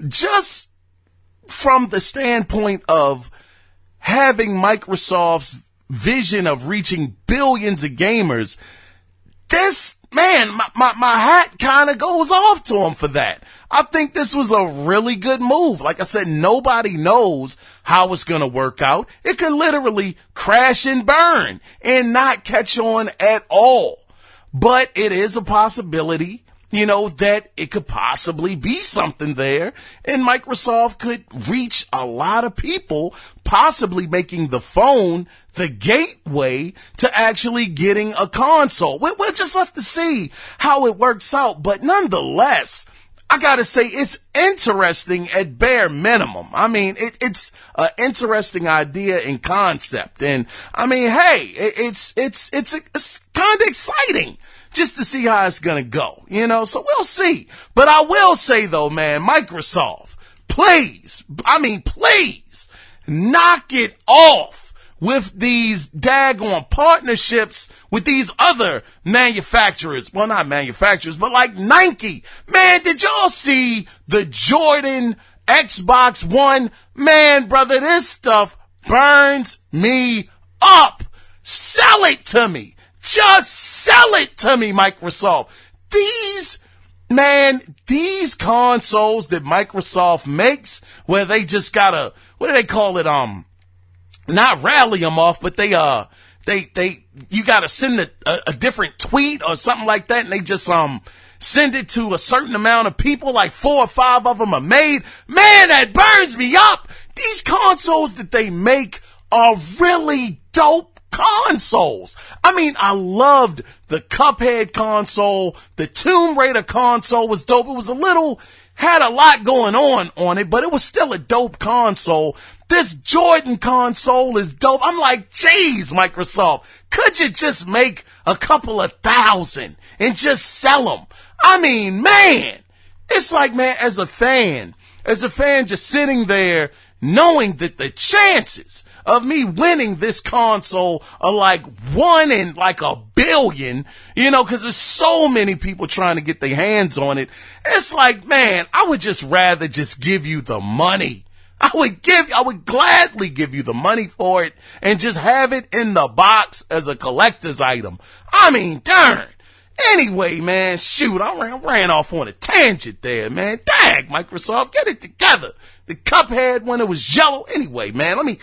just from the standpoint of having Microsoft's vision of reaching billions of gamers, this, man, my hat kind of goes off to him for that. I think this was a really good move. Like I said, nobody knows how it's going to work out. It could literally crash and burn and not catch on at all. But it is a possibility, that it could possibly be something there, and Microsoft could reach a lot of people, possibly making the phone the gateway to actually getting a console. We'll just have to see how it works out. But nonetheless, I gotta say, it's interesting at bare minimum. I mean, it's an interesting idea and concept. And I mean, hey, it's kind of exciting just to see how it's gonna go, so we'll see. But I will say though, man, Microsoft, please, knock it off with these daggone partnerships with these other manufacturers. Well, not manufacturers, but like Nike. Man, did y'all see the Jordan Xbox One? Man, brother, this stuff burns me up. Sell it to me. Just sell it to me, Microsoft. These consoles that Microsoft makes, where they just gotta, what do they call it? Not rally them off, but you gotta send a different tweet or something like that, and they just, send it to a certain amount of people, like 4 or 5 of them are made. Man, that burns me up. These consoles that they make are really dope consoles. I mean, I loved the Cuphead console. The Tomb Raider console was dope. It was had a lot going on it, but it was still a dope console. This Jordan console is dope. I'm like, geez, Microsoft, could you just make a couple of thousand and just sell them? I mean, man, it's like, man, as a fan just sitting there knowing that the chances of me winning this console are like 1 in like a billion, cause there's so many people trying to get their hands on it. It's like, man, I would just rather just give you the money. I would gladly give you the money for it and just have it in the box as a collector's item. I mean, darn. Anyway, man, shoot, I ran off on a tangent there, man. Dang, Microsoft, get it together. The Cuphead when it was yellow. Anyway, man, let me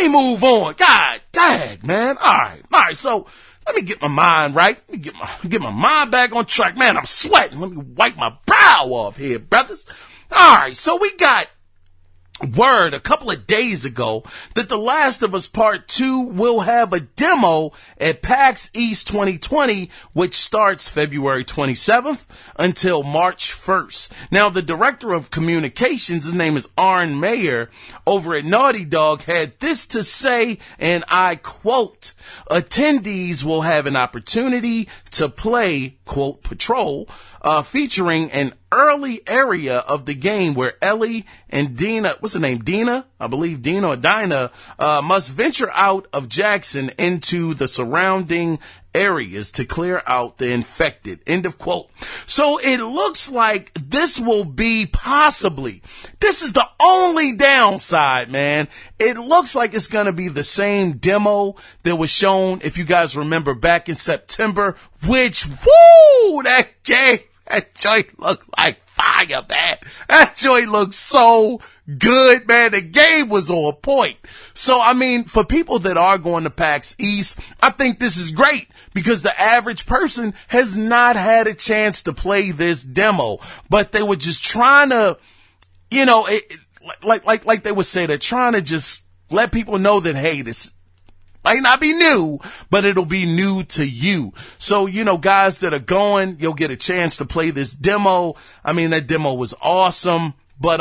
move on. God dang, man. All right. So let me get my mind right. Let me get my mind back on track. Man, I'm sweating. Let me wipe my brow off here, brothers. All right. So we got word a couple of days ago that The Last of Us Part 2 will have a demo at PAX East 2020, which starts February 27th until March 1st. Now, the director of communications, his name is Arne Meyer, over at Naughty Dog, had this to say, and I quote, "Attendees will have an opportunity to play, quote, Patrol, featuring an early area of the game where Ellie and Dina, what's her name? Dina? I believe Dina or Dinah, must venture out of Jackson into the surrounding areas to clear out the infected." End of quote. So it looks like this will be possibly, this is the only downside, man. It looks like it's going to be the same demo that was shown, if you guys remember, back in September, which, woo, that game That joint looked like fire, man. That joint looked so good, man. The game was on point. So, I mean, for people that are going to PAX East, I think this is great because the average person has not had a chance to play this demo, but they were just trying to, you know, like they would say, they're trying to just let people know that, hey, this might not be new, but it'll be new to you. So, you know, guys that are going, you'll get a chance to play this demo. I mean, that demo was awesome, but,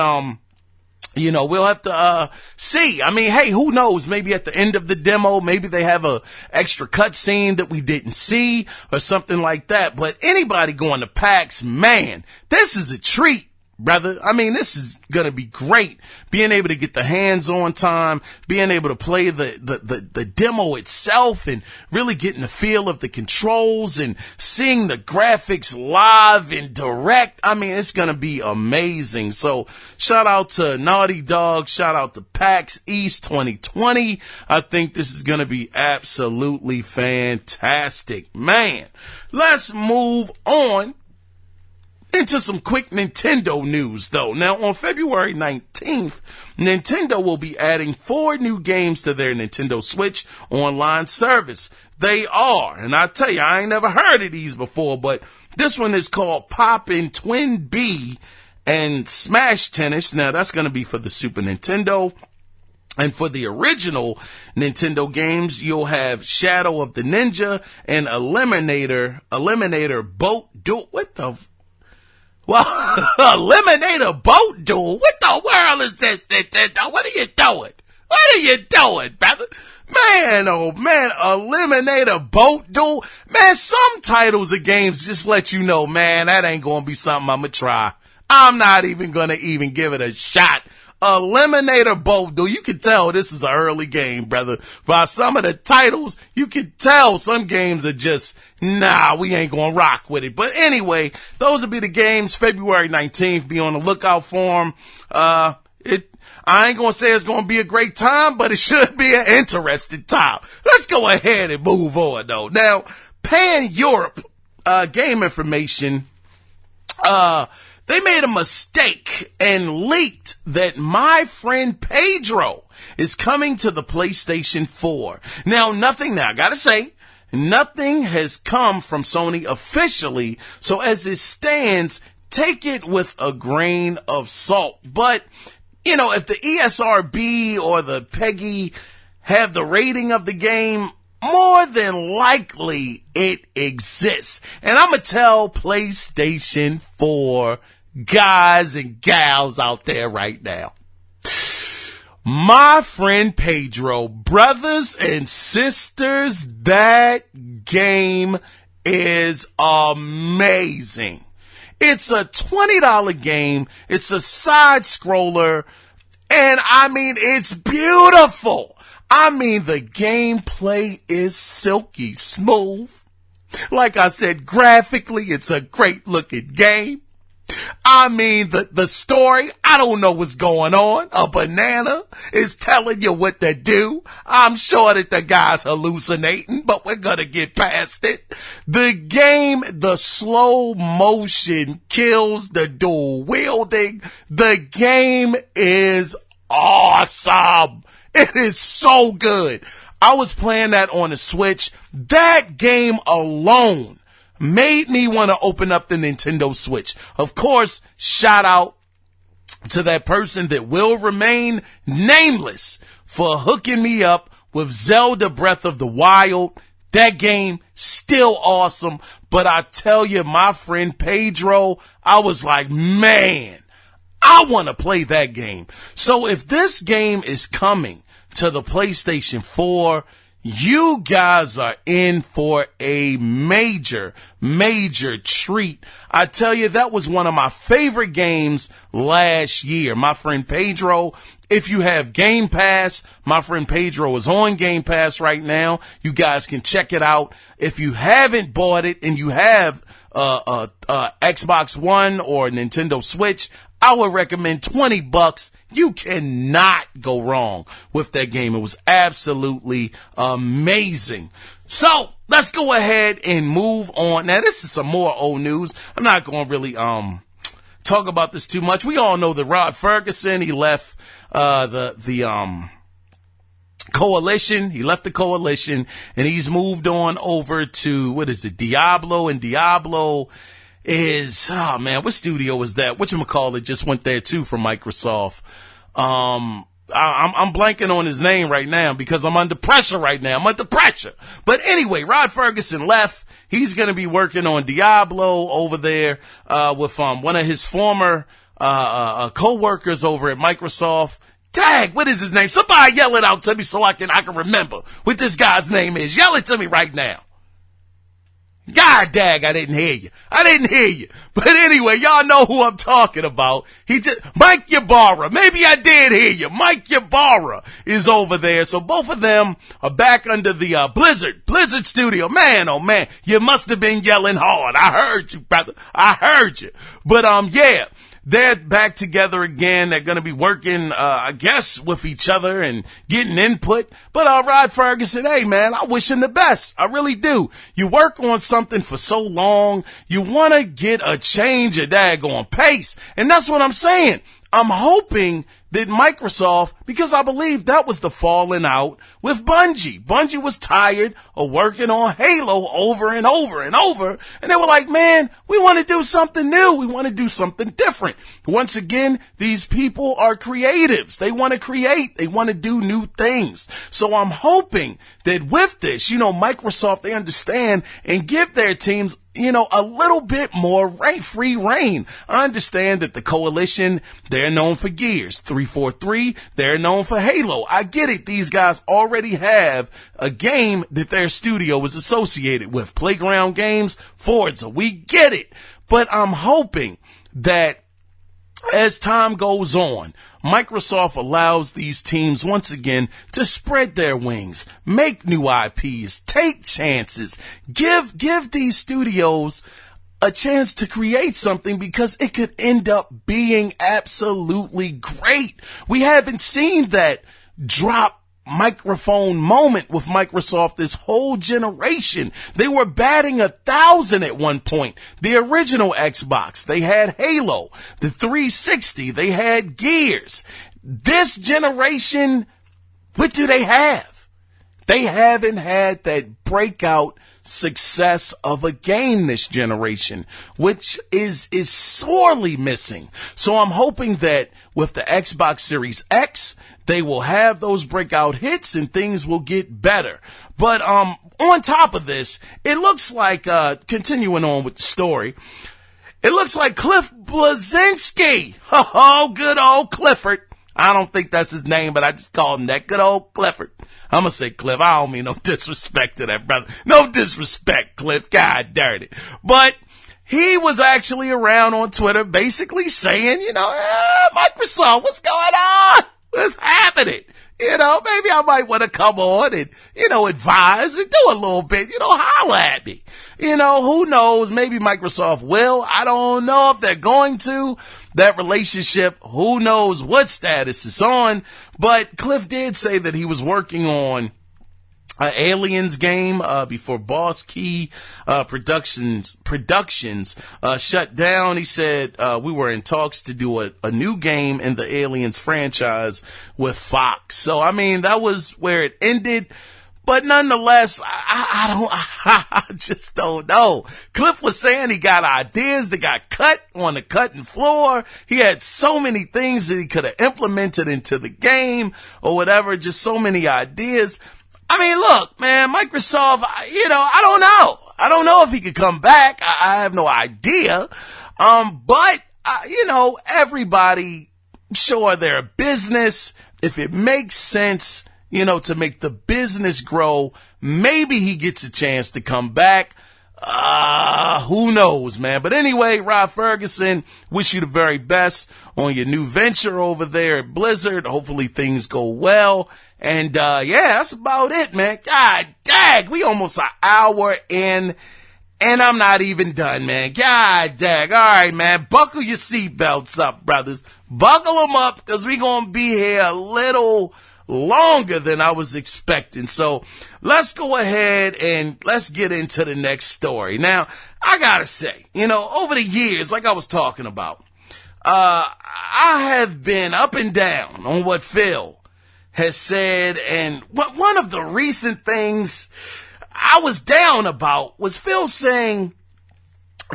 you know, we'll have to, see. I mean, hey, who knows? Maybe at the end of the demo, maybe they have a extra cutscene that we didn't see or something like that. But anybody going to PAX, man, this is a treat. Brother, I mean, this is going to be great. Being able to get the hands-on time, being able to play the demo itself and really getting the feel of the controls and seeing the graphics live and direct. I mean, it's going to be amazing. So shout out to Naughty Dog. Shout out to PAX East 2020. I think this is going to be absolutely fantastic. Man, let's move on into some quick Nintendo news, though. Now, on February 19th, Nintendo will be adding 4 new games to their Nintendo Switch online service. They are, and I tell you, I ain't never heard of these before, but this one is called Poppin' Twin B and Smash Tennis. Now, that's going to be for the Super Nintendo. And for the original Nintendo games, you'll have Shadow of the Ninja and Eliminator Boat Duel. What the... Well, Eliminator Boat Duel? What the world is this, Nintendo? What are you doing? What are you doing, brother? Man, oh man, Eliminator Boat Duel? Man, some titles of games just let you know, man, that ain't gonna be something I'ma try. I'm not even gonna give it a shot. Eliminator Boat Duel. You can tell this is an early game, brother. By some of the titles, you can tell some games are just, nah, we ain't gonna rock with it. But anyway, those will be the games. February 19th. Be on the lookout for them. I ain't gonna say it's gonna be a great time, but it should be an interesting time. Let's go ahead and move on, though. Now, Pan Europe, game information, they made a mistake and leaked that My Friend Pedro is coming to the PlayStation 4. Now, I gotta say, nothing has come from Sony officially, so as it stands, take it with a grain of salt. But, you know, if the ESRB or the PEGI have the rating of the game, more than likely it exists. And I'm going to tell PlayStation 4 guys and gals out there right now. My Friend Pedro, brothers and sisters, that game is amazing. It's a $20 game. It's a side scroller. And I mean, it's beautiful. I mean, the gameplay is silky smooth. Like I said, graphically, it's a great looking game. I mean, the story, I don't know what's going on. A banana is telling you what to do. I'm sure that the guy's hallucinating, but we're gonna get past it. The game, the slow motion kills, the dual wielding. The game is awesome. It is so good. I was playing that on the Switch. That game alone made me want to open up the Nintendo Switch. Of course, shout out to that person that will remain nameless for hooking me up with Zelda Breath of the Wild. That game, still awesome. But I tell you, My Friend Pedro, I was like, man, I want to play that game. So if this game is coming to the PlayStation 4, you guys are in for a major, major treat. I tell you, that was one of my favorite games last year. My Friend Pedro, if you have Game Pass, My Friend Pedro is on Game Pass right now. You guys can check it out. If you haven't bought it and you have Xbox One or Nintendo Switch, I would recommend $20. You cannot go wrong with that game. It was absolutely amazing. So, let's go ahead and move on. Now, this is some more old news. I'm not going to really talk about this too much. We all know that Rod Ferguson, he left the coalition. He left the coalition and he's moved on over to, what is it, Diablo, and Diablo is, oh man, what studio is that? Whatchamacallit just went there too from Microsoft. I'm blanking on his name right now because I'm under pressure right now. I'm under pressure. But anyway, Rod Ferguson left. He's going to be working on Diablo over there, with, one of his former, co-workers over at Microsoft. Dag, what is his name? Somebody yell it out to me so I can remember what this guy's name is. Yell it to me right now. God dag, I didn't hear you. But anyway, y'all know who I'm talking about. Mike Ybarra. Maybe I did hear you. Mike Ybarra is over there. So both of them are back under the, Blizzard studio. Man, oh man, you must have been yelling hard. I heard you, brother. I heard you. But, yeah. They're back together again. They're going to be working, I guess, with each other and getting input. But, Rod Ferguson, hey, man, I wish him the best. I really do. You work on something for so long. You want to get a change of daggone pace. And that's what I'm saying. I'm hoping that Microsoft, because I believe that was the falling out with Bungie. Bungie was tired of working on Halo over and over and over. And they were like, man, we want to do something new. We want to do something different. Once again, these people are creatives. They want to create. They want to do new things. So I'm hoping that with this, Microsoft, they understand and give their teams a little bit more free reign. I understand that the coalition, they're known for Gears. 343, they're known for Halo. I get it. These guys already have a game that their studio is associated with. Playground Games, Forza. We get it. But I'm hoping that as time goes on, Microsoft allows these teams once again to spread their wings, make new IPs, take chances, give these studios a chance to create something because it could end up being absolutely great. We haven't seen that drop microphone moment with Microsoft this whole generation. They were batting 1,000 at one point. The original Xbox, they had Halo. The 360, they had Gears. This generation, what do they have? They haven't had that breakout success of a game this generation, which is sorely missing. So I'm hoping that with the Xbox Series X, they will have those breakout hits and things will get better. But on top of this, it looks like, continuing on with the story, it looks like Cliff Bleszinski. Oh, good old Clifford. I don't think that's his name, but I just call him that. Good old Clifford. I'm going to say Cliff. I don't mean no disrespect to that brother. No disrespect, Cliff. God darn it. But he was actually around on Twitter basically saying, Microsoft, what's going on? What's happening? Maybe I might want to come on and, advise and do a little bit, holler at me. Who knows? Maybe Microsoft will. I don't know if they're going to. That relationship, who knows what status it's on. But Cliff did say that he was working on an Aliens game before Boss Key Productions shut down. He said we were in talks to do a new game in the Aliens franchise with Fox. So I mean that was where it ended. But nonetheless, I just don't know. Cliff was saying he got ideas that got cut on the cutting floor. He had so many things that he could have implemented into the game or whatever, just so many ideas. I mean, look, man, Microsoft, I don't know. I don't know if he could come back. I have no idea. But everybody, sure, they're a business. If it makes sense, to make the business grow, maybe he gets a chance to come back. Who knows, man? But anyway, Rod Ferguson, wish you the very best on your new venture over there at Blizzard. Hopefully things go well. And, that's about it, man. God dag, we almost an hour in and I'm not even done, man. God dag. All right, man. Buckle your seatbelts up, brothers. Buckle them up because we going to be here a little longer than I was expecting. So let's go ahead and let's get into the next story. Now, I gotta say, over the years, like I was talking about, I have been up and down on what Phil has said, and one of the recent things I was down about was Phil saying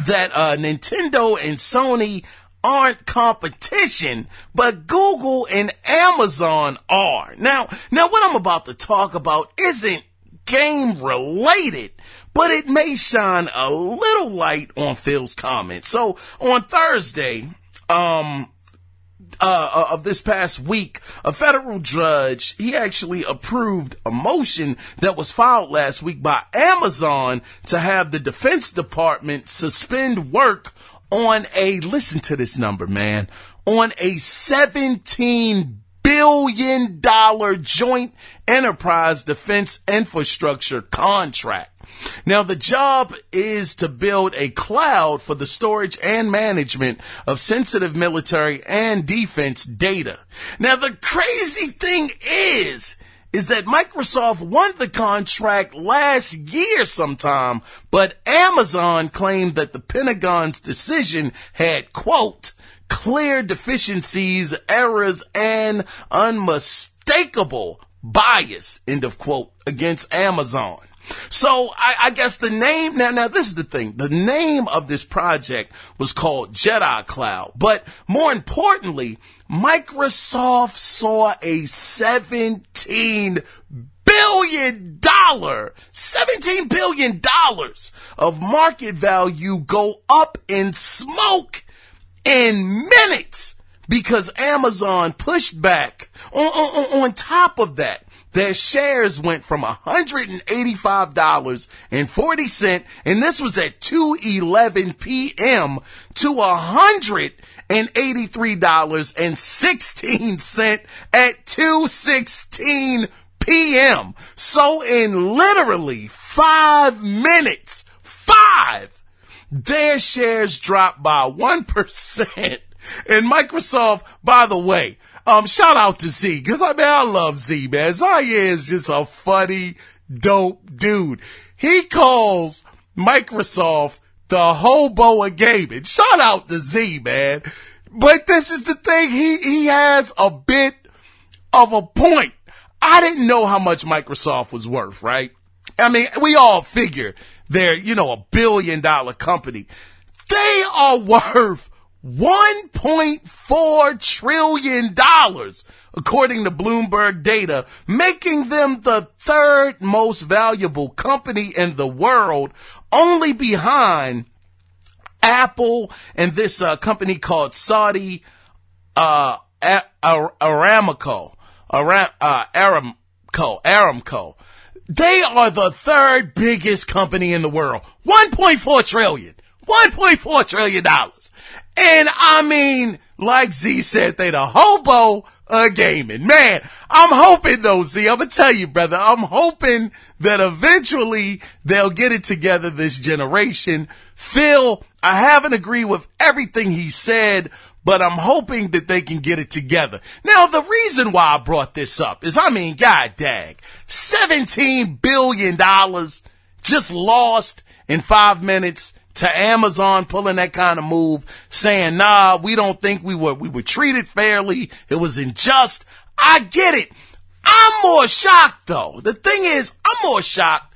that Nintendo and Sony aren't competition, but Google and Amazon are. Now what I'm about to talk about isn't game related, but it may shine a little light on Phil's comments. So on Thursday, of this past week, a federal judge, he actually approved a motion that was filed last week by Amazon to have the Defense Department suspend work on listen to this number, man, on a $17 billion joint enterprise defense infrastructure contract. Now, the job is to build a cloud for the storage and management of sensitive military and defense data. Now, the crazy thing is that Microsoft won the contract last year sometime, but Amazon claimed that the Pentagon's decision had, quote, clear deficiencies, errors, and unmistakable bias, end of quote, against Amazon. So I guess the name, now this is the thing, the name of this project was called Jedi Cloud, but more importantly, Microsoft saw a $17 billion of market value go up in smoke in minutes because Amazon pushed back. On top of that, their shares went from $185.40, and this was at 2:11 p.m., to $183.16 at 2:16 p.m. So in literally 5 minutes, their shares dropped by 1%. And Microsoft, by the way, shout out to Z, because I love Z, man. Zaire is just a funny, dope dude. He calls Microsoft the hobo of gaming. Shout out to Z, man. But this is the thing, he has a bit of a point. I didn't know how much Microsoft was worth, right? I mean, we all figure they're, a $1 billion company. They are worth $1.4 trillion, according to Bloomberg data, making them the third most valuable company in the world, only behind Apple and this company called Saudi Aramco. They are the third biggest company in the world. $1.4 trillion. $1.4 trillion. And I mean, like Z said, they the hobo of gaming. Man, I'm hoping though, Z, I'm gonna tell you, brother, I'm hoping that eventually they'll get it together this generation. Phil, I haven't agreed with everything he said, but I'm hoping that they can get it together. Now, the reason why I brought this up is, god dag, $17 billion just lost in 5 minutes to Amazon pulling that kind of move, saying, nah, we don't think we were treated fairly. It was unjust. I get it. I'm more shocked though. The thing is, I'm more shocked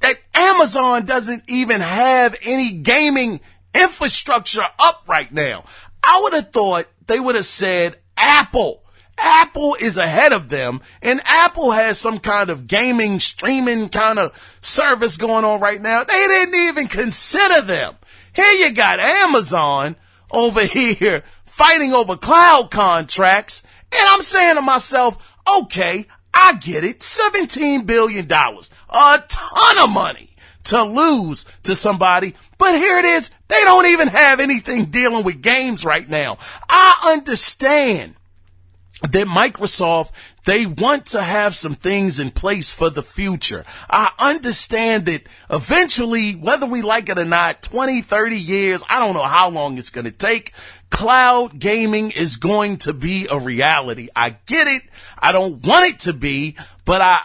that Amazon doesn't even have any gaming infrastructure up right now. I would have thought they would have said Apple. Apple is ahead of them, and Apple has some kind of gaming streaming kind of service going on right now. They didn't even consider them. Here you got Amazon over here fighting over cloud contracts, and I'm saying to myself, okay, I get it. $17 billion, a ton of money to lose to somebody. But here it is. They don't even have anything dealing with games right now. I understand that Microsoft, they want to have some things in place for the future. I understand that eventually, whether we like it or not, 20, 30 years, I don't know how long it's going to take, cloud gaming is going to be a reality. I get it. I don't want it to be, but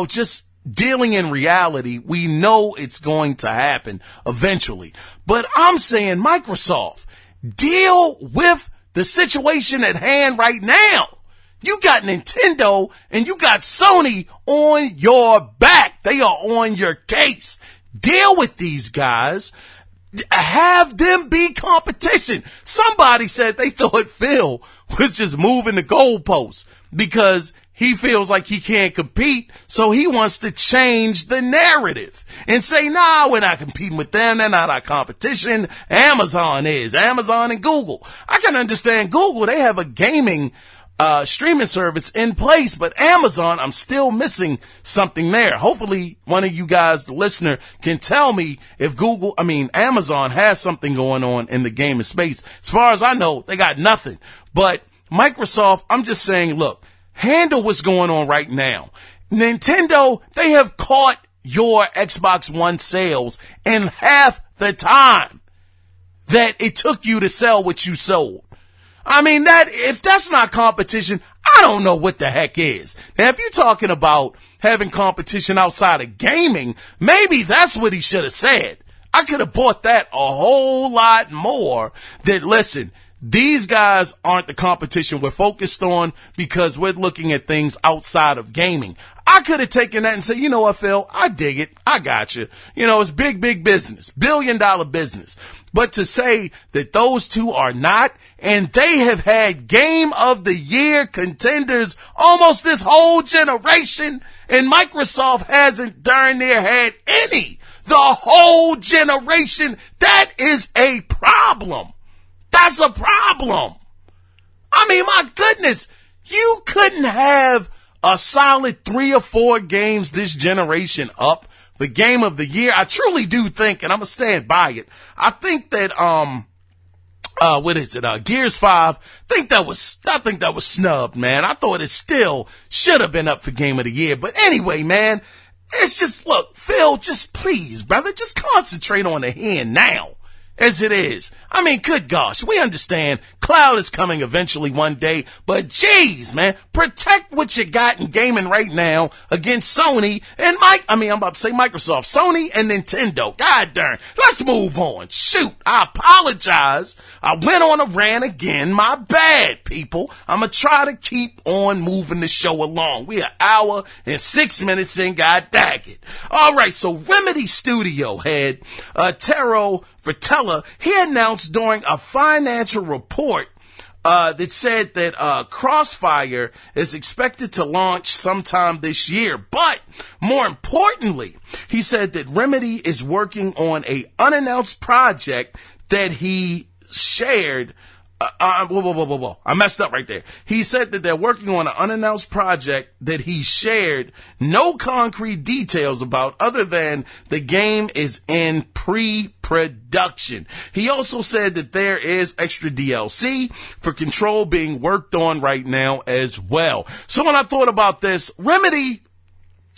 just dealing in reality, we know it's going to happen eventually. But I'm saying, Microsoft, deal with the situation at hand right now. You got Nintendo and you got Sony on your back. They are on your case. Deal with these guys. Have them be competition. Somebody said they thought Phil was just moving the goalposts because he feels like he can't compete, so he wants to change the narrative and say, nah, we're not competing with them. They're not our competition. Amazon is. Amazon and Google. I can understand Google. They have a gaming streaming service in place, but Amazon, I'm still missing something there. Hopefully one of you guys, the listener, can tell me if Amazon has something going on in the gaming space. As far as I know, they got nothing. But Microsoft, I'm just saying, look, handle what's going on right now. Nintendo, they have caught your Xbox One sales in half the time that it took you to sell what you sold. I mean, if that's not competition, I don't know what the heck is. Now, if you're talking about having competition outside of gaming, maybe that's what he should have said. I could have bought that a whole lot more. That, listen, these guys aren't the competition we're focused on because we're looking at things outside of gaming. I could have taken that and said, you know what, Phil, I dig it. I got you. It's big, big business, $1 billion business. But to say that those two are not, and they have had game of the year contenders almost this whole generation, and Microsoft hasn't darn near had any the whole generation, that is a problem. That's a problem. I mean, my goodness, you couldn't have a solid 3 or 4 games this generation up for game of the year. I truly do think, and I'm gonna stand by it, I think that Gears 5, I think that was snubbed, man. I thought it still should have been up for game of the year. But anyway, man, it's just, look, Phil, just please, brother, just concentrate on the here and now. As it is. I mean, good gosh, we understand cloud is coming eventually one day, but geez, man, protect what you got in gaming right now against Sony and Microsoft, Sony and Nintendo. God darn. Let's move on. Shoot, I apologize. I went on a rant again. My bad, people. I'm gonna try to keep on moving the show along. We an hour and 6 minutes in, god dang it. All right, so Remedy Studio head, Tero Fratelli, he announced during a financial report that said that Crossfire is expected to launch sometime this year. But more importantly, he said that Remedy is working on a unannounced project that he shared. I messed up right there. He said that they're working on an unannounced project that he shared no concrete details about other than the game is in pre-production. He also said that there is extra DLC for Control being worked on right now as well. So when I thought about this, Remedy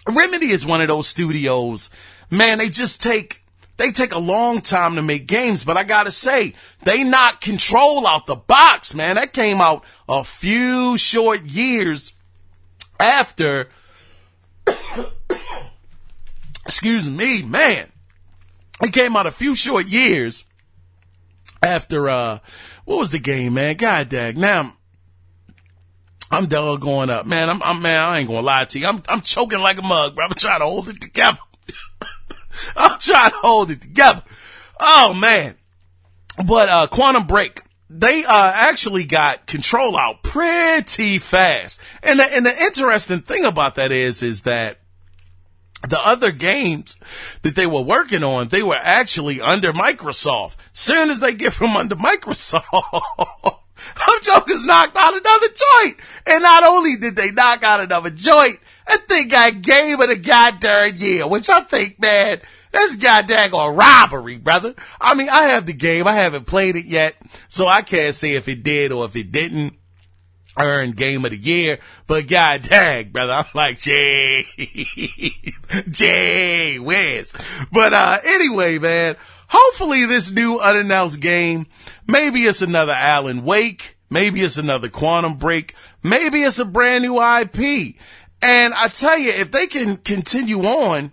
is one of those studios, man, they take a long time to make games, but I gotta say, they knocked Control out the box, man. That came out a few short years after, excuse me, man. It came out a few short years after, what was the game, man? God dang. Now, I'm doggone up, man. I ain't gonna lie to you. I'm choking like a mug, bro. I'm trying to hold it together. I'm trying to hold it together. Oh, man. But Quantum Break, they actually got Control out pretty fast. And the interesting thing about that is that the other games that they were working on, they were actually under Microsoft. Soon as they get from under Microsoft, them jokers knocked out another joint. And not only did they knock out another joint, I think I game of the goddamn year, which I think, man, that's goddamn robbery, brother. I mean, I have the game. I haven't played it yet, so I can't say if it did or if it didn't. earned Game of the Year. But god dang, brother, I'm like, Jay Whiz. But anyway, man, hopefully this new unannounced game, maybe it's another Alan Wake, maybe it's another Quantum Break, maybe it's a brand new IP. And I tell you, if they can continue on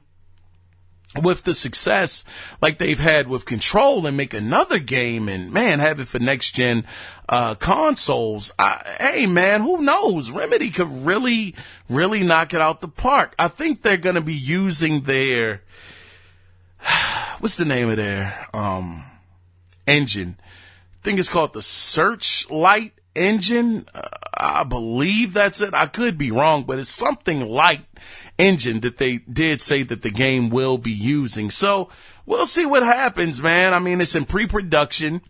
with the success like they've had with Control and make another game and, man, have it for next-gen consoles, hey, man, who knows? Remedy could really, really knock it out the park. I think they're going to be using their, what's the name of their engine? I think it's called the Searchlight engine. I believe that's it. I could be wrong, but it's something like engine that they did say that the game will be using. So we'll see what happens, man. I mean, it's in pre-production,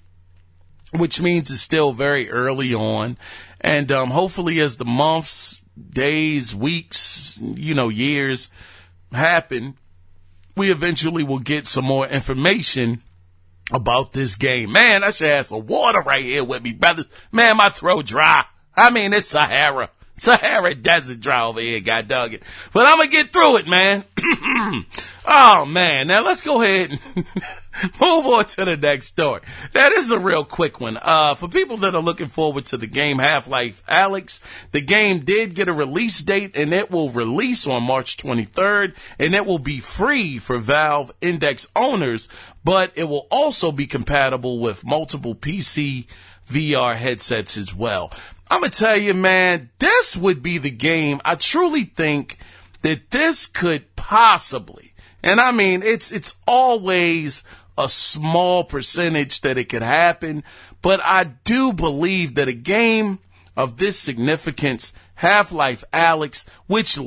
which means it's still very early on. And hopefully as the months, days, weeks, years happen, we eventually will get some more information about this game. Man, I should have some water right here with me, brothers. Man, my throat dry. I mean, it's Sahara Desert dry over here, god dog it. But I'm gonna get through it, man. Oh, man. Now let's go ahead and move on to the next story. Now, this is a real quick one. For people that are looking forward to the game Half-Life Alyx, the game did get a release date, and it will release on March 23rd, and it will be free for Valve Index owners, but it will also be compatible with multiple PC VR headsets as well. I'm going to tell you, man, this would be the game. I truly think that this could possibly, and I mean, it's always a small percentage that it could happen, but I do believe that a game of this significance, Half-Life Alyx, which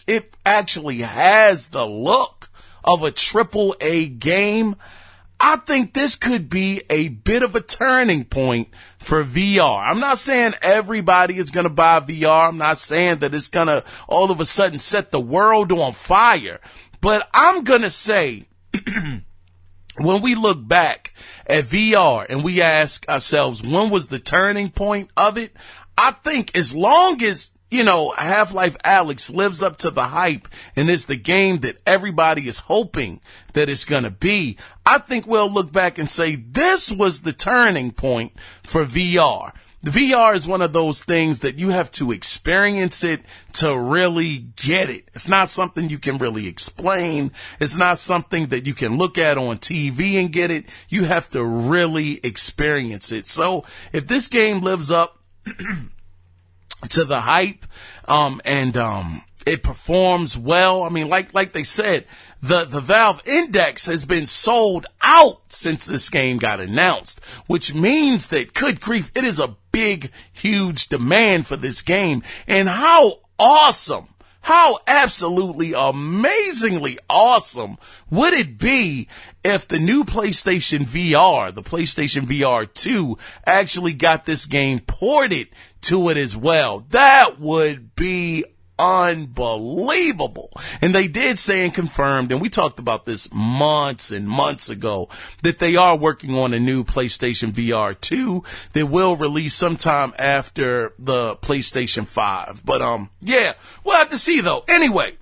it actually has the look of a AAA game, I think this could be a bit of a turning point for VR. I'm not saying everybody is going to buy VR. I'm not saying that it's going to all of a sudden set the world on fire. But I'm going to say, when we look back at VR and we ask ourselves, when was the turning point of it? I think as long as Half-Life Alyx lives up to the hype and is the game that everybody is hoping that it's going to be, I think we'll look back and say this was the turning point for VR. The VR is one of those things that you have to experience it to really get it. It's not something you can really explain. It's not something that you can look at on TV and get it. You have to really experience it. So if this game lives up to the hype, and it performs well. I mean, like they said, the Valve Index has been sold out since this game got announced, which means that, good grief, it is a big, huge demand for this game. And how absolutely amazingly awesome would it be if the new PlayStation VR, the PlayStation VR 2, actually got this game ported to it as well? That would be unbelievable. And they did say and confirmed, and we talked about this months and months ago, that they are working on a new PlayStation VR 2 that will release sometime after the PlayStation 5. But yeah, we'll have to see though. Anyway,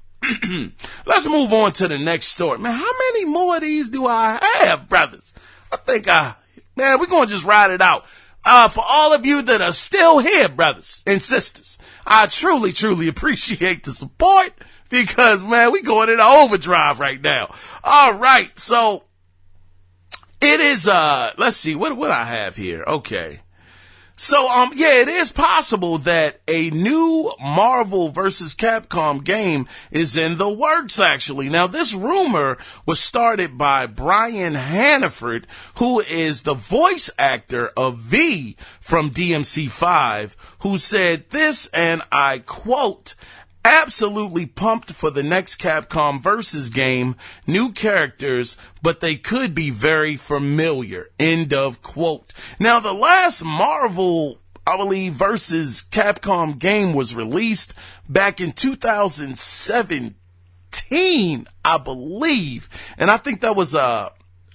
let's move on to the next story. Man, how many more of these do I have, brothers? I think man, we're going to just ride it out. For all of you that are still here, brothers and sisters, I truly, truly appreciate the support because, man, we going in overdrive right now. All right. So it is, let's see, what I have here? Okay. So, yeah, it is possible that a new Marvel Vs Capcom game is in the works, actually. Now, this rumor was started by Brian Hannaford, who is the voice actor of V from DMC5, who said this, and I quote, "Absolutely pumped for the next Capcom Versus game, new characters, but they could be very familiar." End of quote. Now, the last Marvel, I believe, Versus Capcom game was released back in 2017, I believe. And I think that was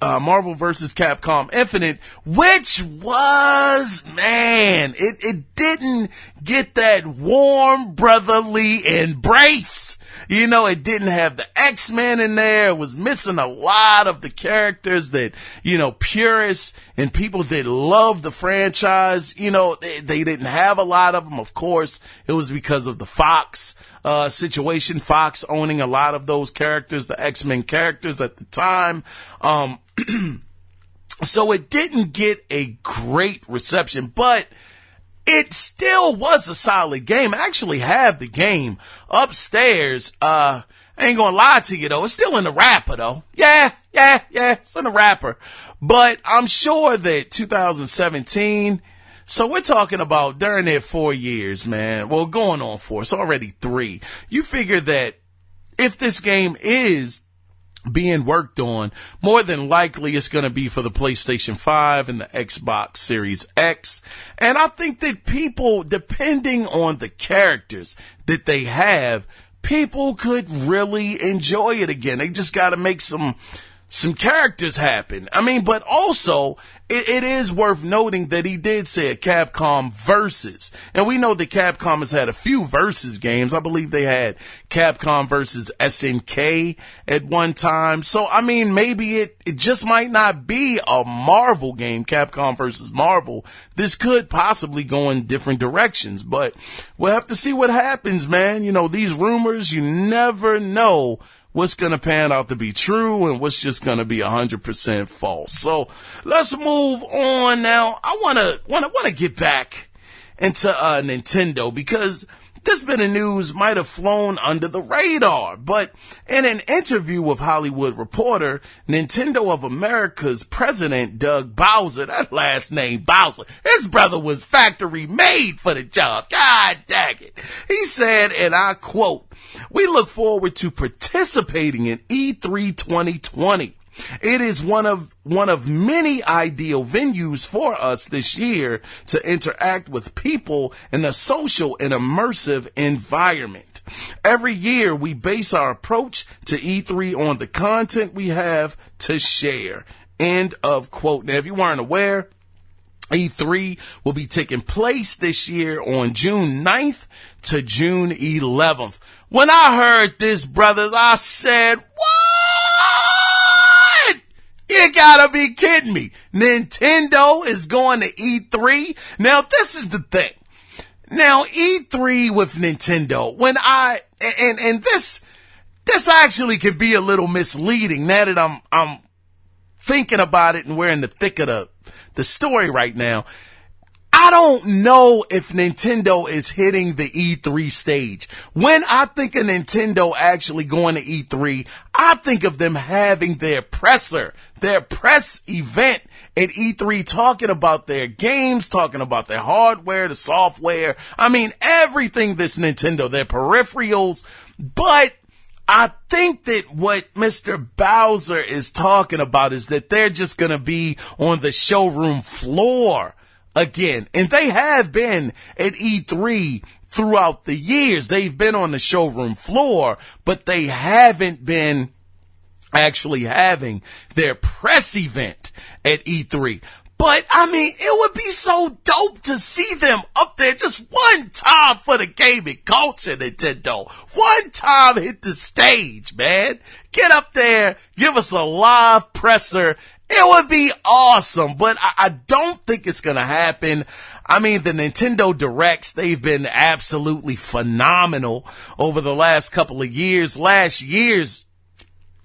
Marvel Vs Capcom Infinite, which was, man, it didn't get that warm brotherly embrace. You know, it didn't have the X-Men in there. It was missing a lot of the characters that, you know, purists and people that love the franchise, you know, they didn't have a lot of them. Of course, it was because of the Fox situation, Fox owning a lot of those characters, the X-Men characters at the time. So it didn't get a great reception, but it still was a solid game. I actually have the game upstairs. I ain't gonna lie to you though. It's still in the wrapper though. Yeah. It's in the wrapper. But I'm sure that 2017, so we're talking about during their 4 years, man. Well, going on 4. It's already 3. You figure that if this game is being worked on, more than likely it's going to be for the PlayStation 5 and the Xbox Series X. And I think that people, depending on the characters that they have, people could really enjoy it again. They just got to make some characters happen. I mean, but also it is worth noting that he did say a Capcom Versus. And we know that Capcom has had a few Versus games. I believe they had Capcom versus SNK at one time. So, I mean, maybe it just might not be a Marvel game, Capcom versus Marvel. This could possibly go in different directions, but we'll have to see what happens, man. You know, these rumors, you never know what's going to pan out to be true and what's just going to be 100% false. So let's move on now. I want to get back into Nintendo, because this bit of news might have flown under the radar, but in an interview with Hollywood Reporter, Nintendo of America's president, Doug Bowser, that last name Bowser, his brother was factory made for the job. God dang it. He said, and I quote, "We look forward to participating in E3 2020. It is one of many ideal venues for us this year to interact with people in a social and immersive environment. Every year we base our approach to E3 on the content we have to share." End of quote. Now, if you weren't aware, E3 will be taking place this year on June 9th to June 11th. When I heard this, brothers, I said, what? You gotta be kidding me. Nintendo is going to E3? Now, this is the thing. Now, E3 with Nintendo, and this actually can be a little misleading now that I'm thinking about it and we're in the thick of the story right now. I don't know if Nintendo is hitting the E3 stage. When I think of Nintendo actually going to E3, I think of them having their press event at E3, talking about their games, talking about their hardware, the software. I mean, everything that's Nintendo, their peripherals. But I think that what Mr. Bowser is talking about is that they're just going to be on the showroom floor again. And they have been at E3 throughout the years. They've been on the showroom floor, but they haven't been actually having their press event at E3. But, I mean, it would be so dope to see them up there just one time for the gaming culture, Nintendo. One time hit the stage, man. Get up there, give us a live presser. It would be awesome, but I don't think it's going to happen. I mean, the Nintendo Directs, they've been absolutely phenomenal over the last couple of years. Last year's,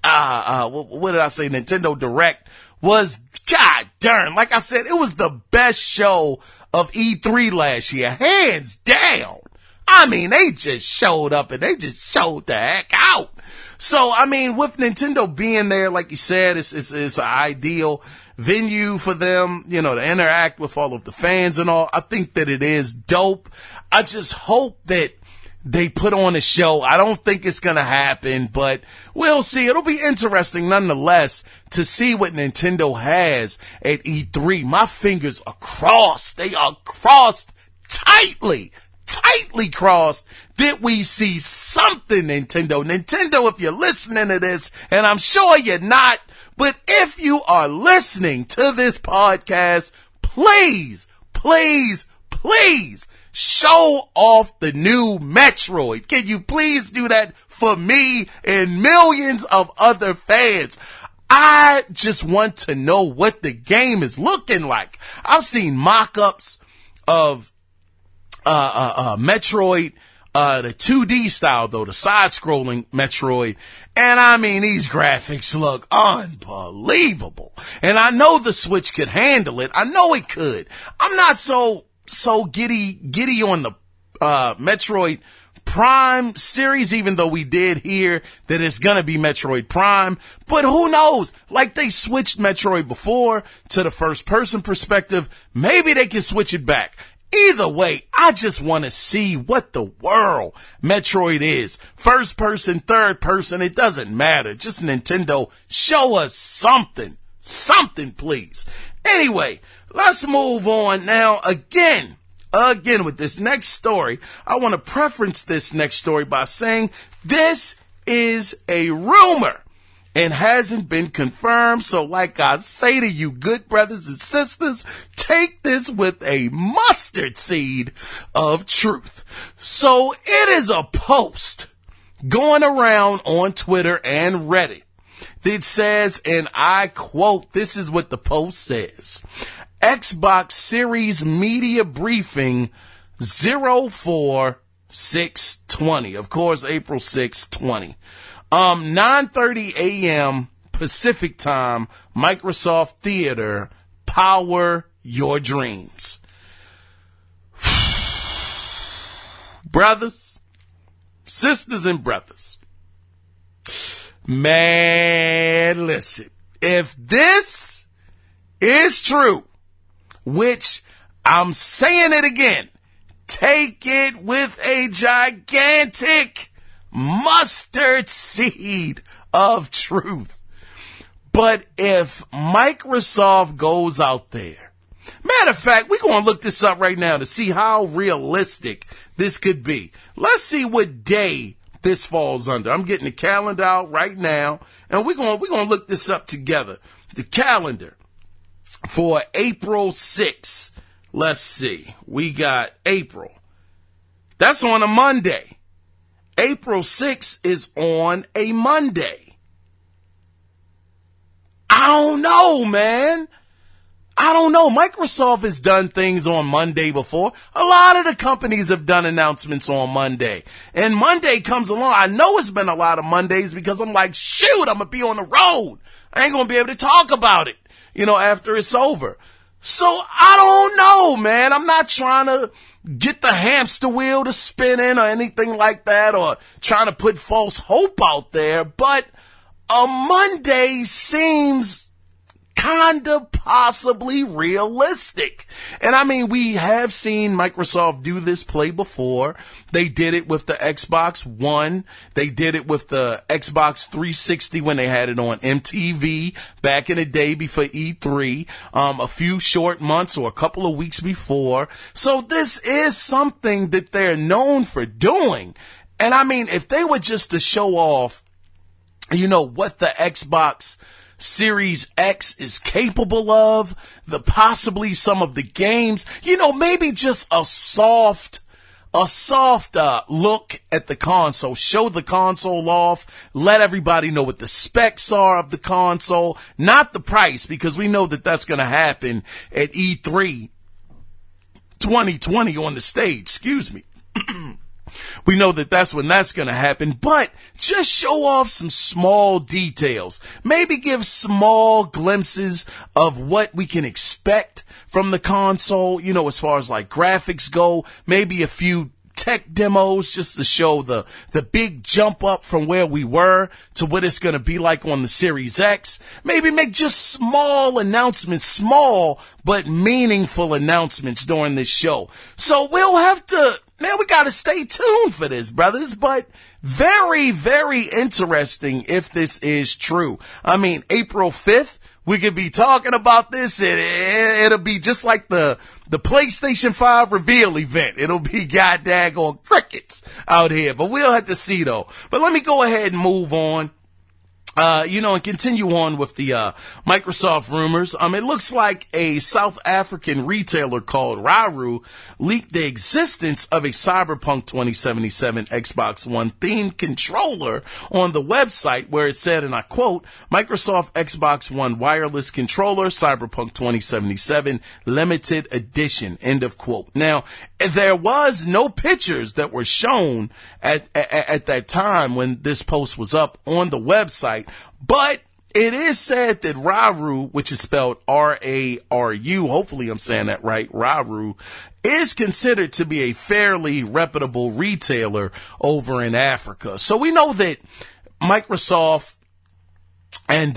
what did I say? Nintendo Direct was, god darn, like I said, it was the best show of E3 last year, hands down. I mean, they just showed up and they just showed the heck out. So, I mean, with Nintendo being there, like you said, it's an ideal venue for them, you know, to interact with all of the fans and all. I think that it is dope. I just hope that they put on a show. I don't think it's going to happen, but we'll see. It'll be interesting nonetheless to see what Nintendo has at E3. My fingers are crossed. They are crossed tightly tightly crossed that we see something, Nintendo. Nintendo, if you're listening to this, and I'm sure you're not, but if you are listening to this podcast, please, please, please show off the new Metroid. Can you please do that for me and millions of other fans? I just want to know what the game is looking like. I've seen mock-ups of Metroid, the 2D style though, the side-scrolling Metroid. And I mean, these graphics look unbelievable. And I know the Switch could handle it. I know it could. I'm not so giddy on the, Metroid Prime series, even though we did hear that it's gonna be Metroid Prime. But who knows? Like they switched Metroid before to the first person perspective. Maybe they can switch it back. Either way, I just want to see what the world Metroid is. First person, third person, it doesn't matter. Just Nintendo, show us something. Something, please. Anyway, let's move on now. Again, with this next story, I want to preference this next story by saying this is a rumor and hasn't been confirmed. So like I say to you, good brothers and sisters, take this with a mustard seed of truth. So it is a post going around on Twitter and Reddit that says, and I quote, this is what the post says: Xbox Series Media Briefing 04/6/20. Of course, April 6, 20. 9:30 a.m. Pacific Time, Microsoft Theater, power your dreams. Brothers, sisters, and brothers. Man, listen, if this is true, which I'm saying it again, take it with a gigantic mustard seed of truth. But if Microsoft goes out there, matter of fact, we're going to look this up right now to see how realistic this could be. Let's see what day this falls under. I'm getting the calendar out right now, and we're going to look this up together. The calendar for April 6th. Let's see. We got April. That's on a Monday. April 6th is on a Monday. I don't know, man. I don't know. Microsoft has done things on Monday before. A lot of the companies have done announcements on Monday. And Monday comes along. I know it's been a lot of Mondays because I'm like, shoot, I'm going to be on the road. I ain't going to be able to talk about it, after it's over. So I don't know, man. I'm not trying to get the hamster wheel to spinning or anything like that, or trying to put false hope out there, but a Monday seems kinda possibly realistic. And I mean, we have seen Microsoft do this play before. They did it with the Xbox One. They did it with the Xbox 360 when they had it on MTV back in the day before E3, a few short months or a couple of weeks before. So this is something that they're known for doing. And I mean, if they were just to show off, what the Xbox Series X is capable of, possibly some of the games, maybe just a soft look at the console, show the console off, let everybody know what the specs are of the console, not the price, because we know that that's going to happen at E3 2020 on the stage, excuse me. We know that that's when that's going to happen, but just show off some small details. Maybe give small glimpses of what we can expect from the console, as far as like graphics go. Maybe a few tech demos just to show the big jump up from where we were to what it's going to be like on the Series X. Maybe make just small announcements, small but meaningful announcements during this show. So we'll have to, we got to stay tuned for this, brothers, but very, very interesting if this is true. I mean, April 5th, we could be talking about this. It'll be just like the PlayStation 5 reveal event. It'll be goddamn crickets out here, but we'll have to see though. But let me go ahead and move on. And continue on with the Microsoft rumors. It looks like a South African retailer called Raru leaked the existence of a Cyberpunk 2077 Xbox One themed controller on the website, where it said, and I quote, Microsoft Xbox One wireless controller Cyberpunk 2077 limited edition, end of quote. Now, there was no pictures that were shown at that time when this post was up on the website, but it is said that Raru, which is spelled R-A-R-U, hopefully I'm saying that right, Raru, is considered to be a fairly reputable retailer over in Africa. So we know that Microsoft and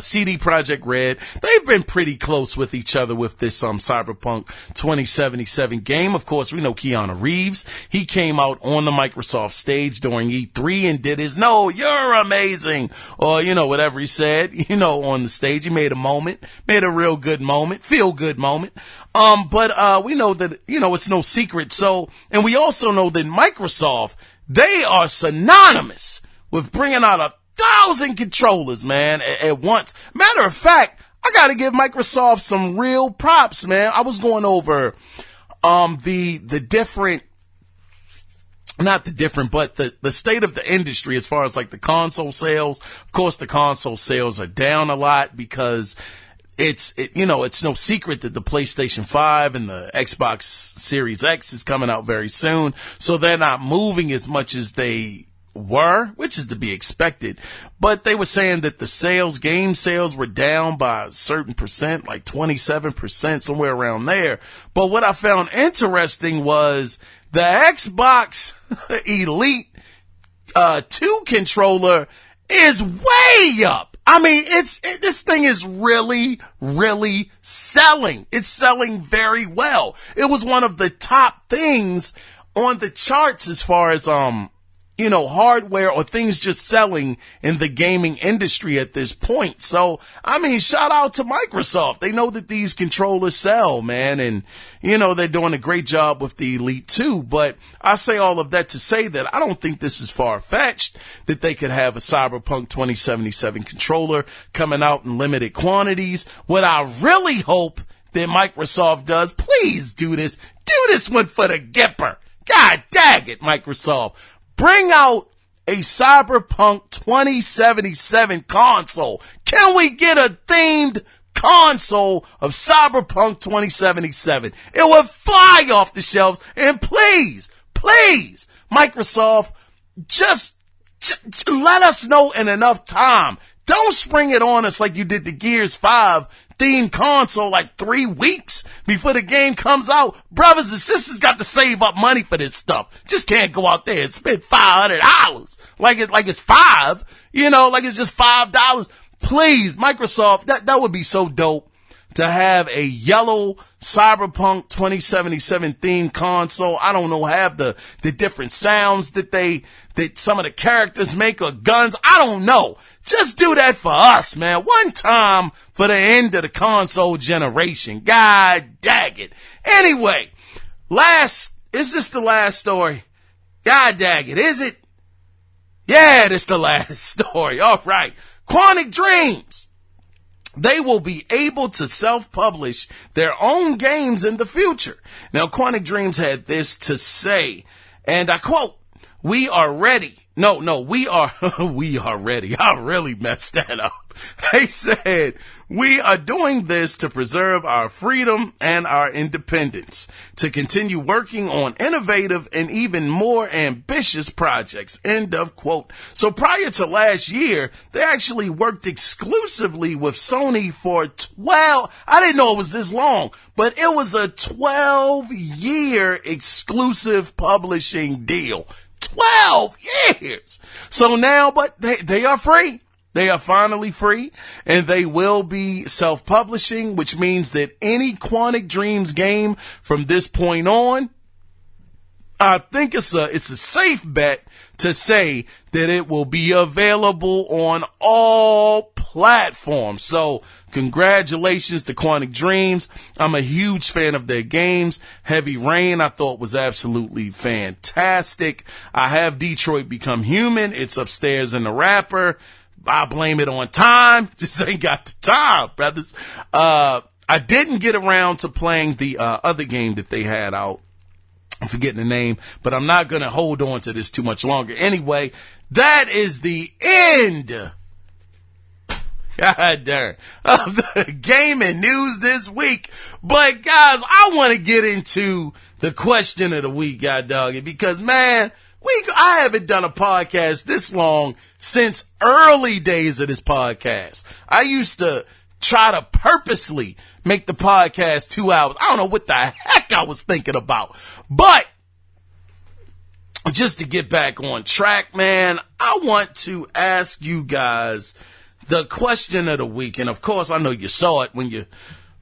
CD Projekt Red, they've been pretty close with each other with this Cyberpunk 2077 game. Of course, we know Keanu Reeves. He came out on the Microsoft stage during E3 and did his "No, you're amazing," or whatever he said, on the stage. He made a real good moment, feel good moment. But we know that it's no secret. So, and we also know that Microsoft, they are synonymous with bringing out 1,000 controllers, man, at once. Matter of fact, I gotta give Microsoft some real props, man. I was going over, the state of the industry as far as like the console sales. Of course, the console sales are down a lot because it's no secret that the PlayStation 5 and the Xbox Series X is coming out very soon. So they're not moving as much as they were, which is to be expected. But they were saying that the game sales were down by a certain percent, like 27%, somewhere around there. But what I found interesting was the Xbox Elite 2 controller is way up. I mean, this thing is really, really selling. It's selling very well. It was one of the top things on the charts as far as, hardware or things just selling in the gaming industry at this point. So, I mean, shout out to Microsoft. They know that these controllers sell, man. And, they're doing a great job with the Elite 2. But I say all of that to say that I don't think this is far-fetched that they could have a Cyberpunk 2077 controller coming out in limited quantities. What I really hope that Microsoft does, please do this. Do this one for the Gipper. God dang it, Microsoft. Bring out a Cyberpunk 2077 console. Can we get a themed console of Cyberpunk 2077? It would fly off the shelves. And please, Microsoft, just let us know in enough time. Don't spring it on us like you did the Gears 5 themed console like 3 weeks before the game comes out. Brothers and sisters got to save up money for this stuff. Just can't go out there and spend $500 like it's $5, like it's just $5. Please, Microsoft, that would be so dope to have a yellow Cyberpunk 2077 themed console. I don't know, have the different sounds that some of the characters make, or guns. I don't know. Just do that for us, man. One time for the end of the console generation. God dang it. Anyway, is this the last story? God dang it. Is it? Yeah, this the last story. All right. Quantic Dreams. They will be able to self-publish their own games in the future. Now, Quantic Dreams had this to say, and I quote, "We are ready." We are ready. I really messed that up. They said, "We are doing this to preserve our freedom and our independence, to continue working on innovative and even more ambitious projects," end of quote. So prior to last year, they actually worked exclusively with Sony for I didn't know it was this long, but it was a 12-year exclusive publishing deal. 12 years. So now, but they are free. They are finally free, and they will be self-publishing, which means that any Quantic Dreams game from this point on, I think it's a safe bet to say that it will be available on all platforms. So congratulations to Quantic Dreams. I'm a huge fan of their games. Heavy Rain I thought was absolutely fantastic. I have Detroit Become Human. It's upstairs in the wrapper. I blame it on time. Just ain't got the time, brothers. I didn't get around to playing the other game that they had out. I'm forgetting the name, but I'm not going to hold on to this too much longer. Anyway, that is the end, God darn, of the gaming news this week. But guys, I want to get into the question of the week, God dog, because man, I haven't done a podcast this long since early days of this podcast. I used to try to purposely make the podcast 2 hours. I don't know what the heck I was thinking about. But just to get back on track, man, I want to ask you guys the question of the week. And of course, I know you saw it when you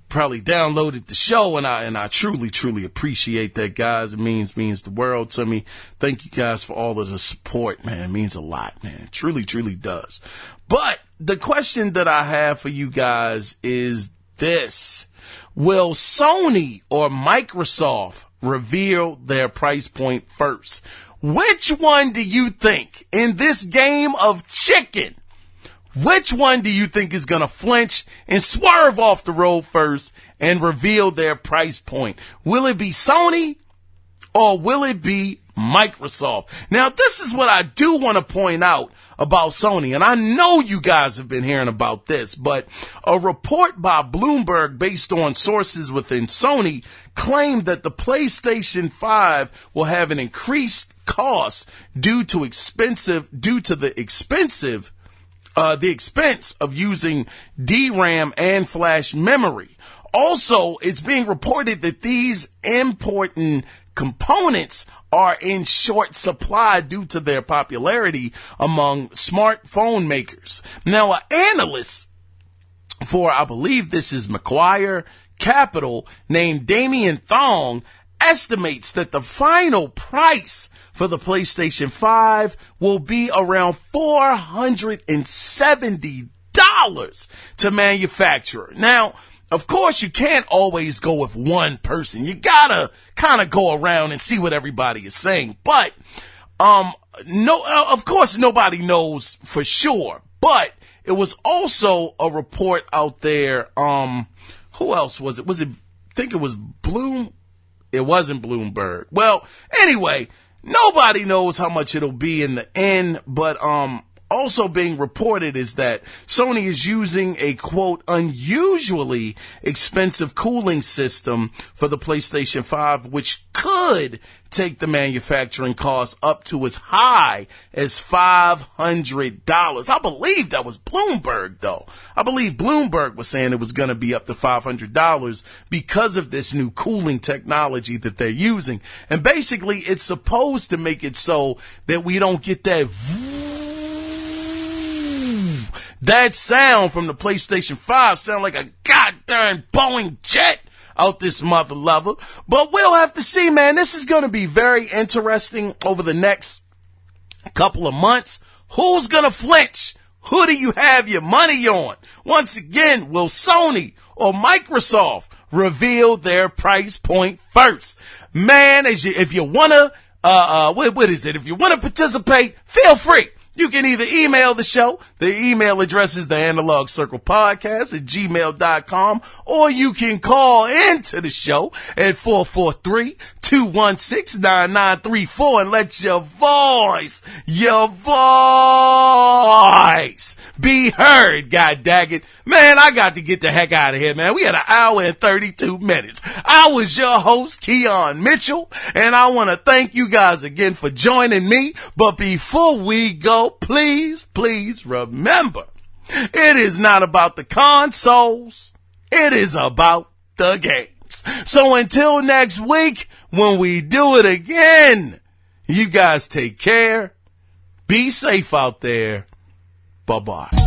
probably downloaded the show, and I truly appreciate that, guys. It means the world to me. Thank you guys for all of the support, man. It means a lot, man. Truly does. But the question that I have for you guys is this: will Sony or Microsoft reveal their price point first? Which one do you think in this game of chicken? Which one do you think is going to flinch and swerve off the road first and reveal their price point? Will it be Sony or will it be Microsoft? Now, this is what I do want to point out about Sony, and I know you guys have been hearing about this, but a report by Bloomberg based on sources within Sony claimed that the PlayStation 5 will have an increased cost due to the expense of using DRAM and flash memory. Also, it's being reported that these important components are in short supply due to their popularity among smartphone makers. Now, an analyst for, I believe this is Macquarie Capital, named Damian Thong, estimates that the final price for the PlayStation 5 will be around $470 to manufacture. Now, of course, you can't always go with one person. You gotta kind of go around and see what everybody is saying. But, of course, nobody knows for sure. But it was also a report out there. Who else was it? I think it was It wasn't Bloomberg. Well, anyway, nobody knows how much it'll be in the end, but also being reported is that Sony is using a, quote, unusually expensive cooling system for the PlayStation 5, which could take the manufacturing cost up to as high as $500. I believe that was Bloomberg, though. I believe Bloomberg was saying it was going to be up to $500 because of this new cooling technology that they're using. And basically, it's supposed to make it so that we don't get that sound from the PlayStation 5 sound like a goddamn Boeing jet out this mother lover. But we'll have to see, man. This is going to be very interesting over the next couple of months. Who's going to flinch? Who do you have your money on? Once again, will Sony or Microsoft reveal their price point first? Man, if you want to, if you want to participate, feel free. You can either email the show. The email address is the Analog Circle Podcast at gmail.com, or you can call into the show at 443-216-9934 and let your voice be heard, god dang it. Man, I got to get the heck out of here, man. We had an hour and 32 minutes. I was your host, Kiaun Mitchell, and I want to thank you guys again for joining me. But before we go, please remember, it is not about the consoles. It is about the games. So until next week, when we do it again, you guys take care. Be safe out there. Bye-bye.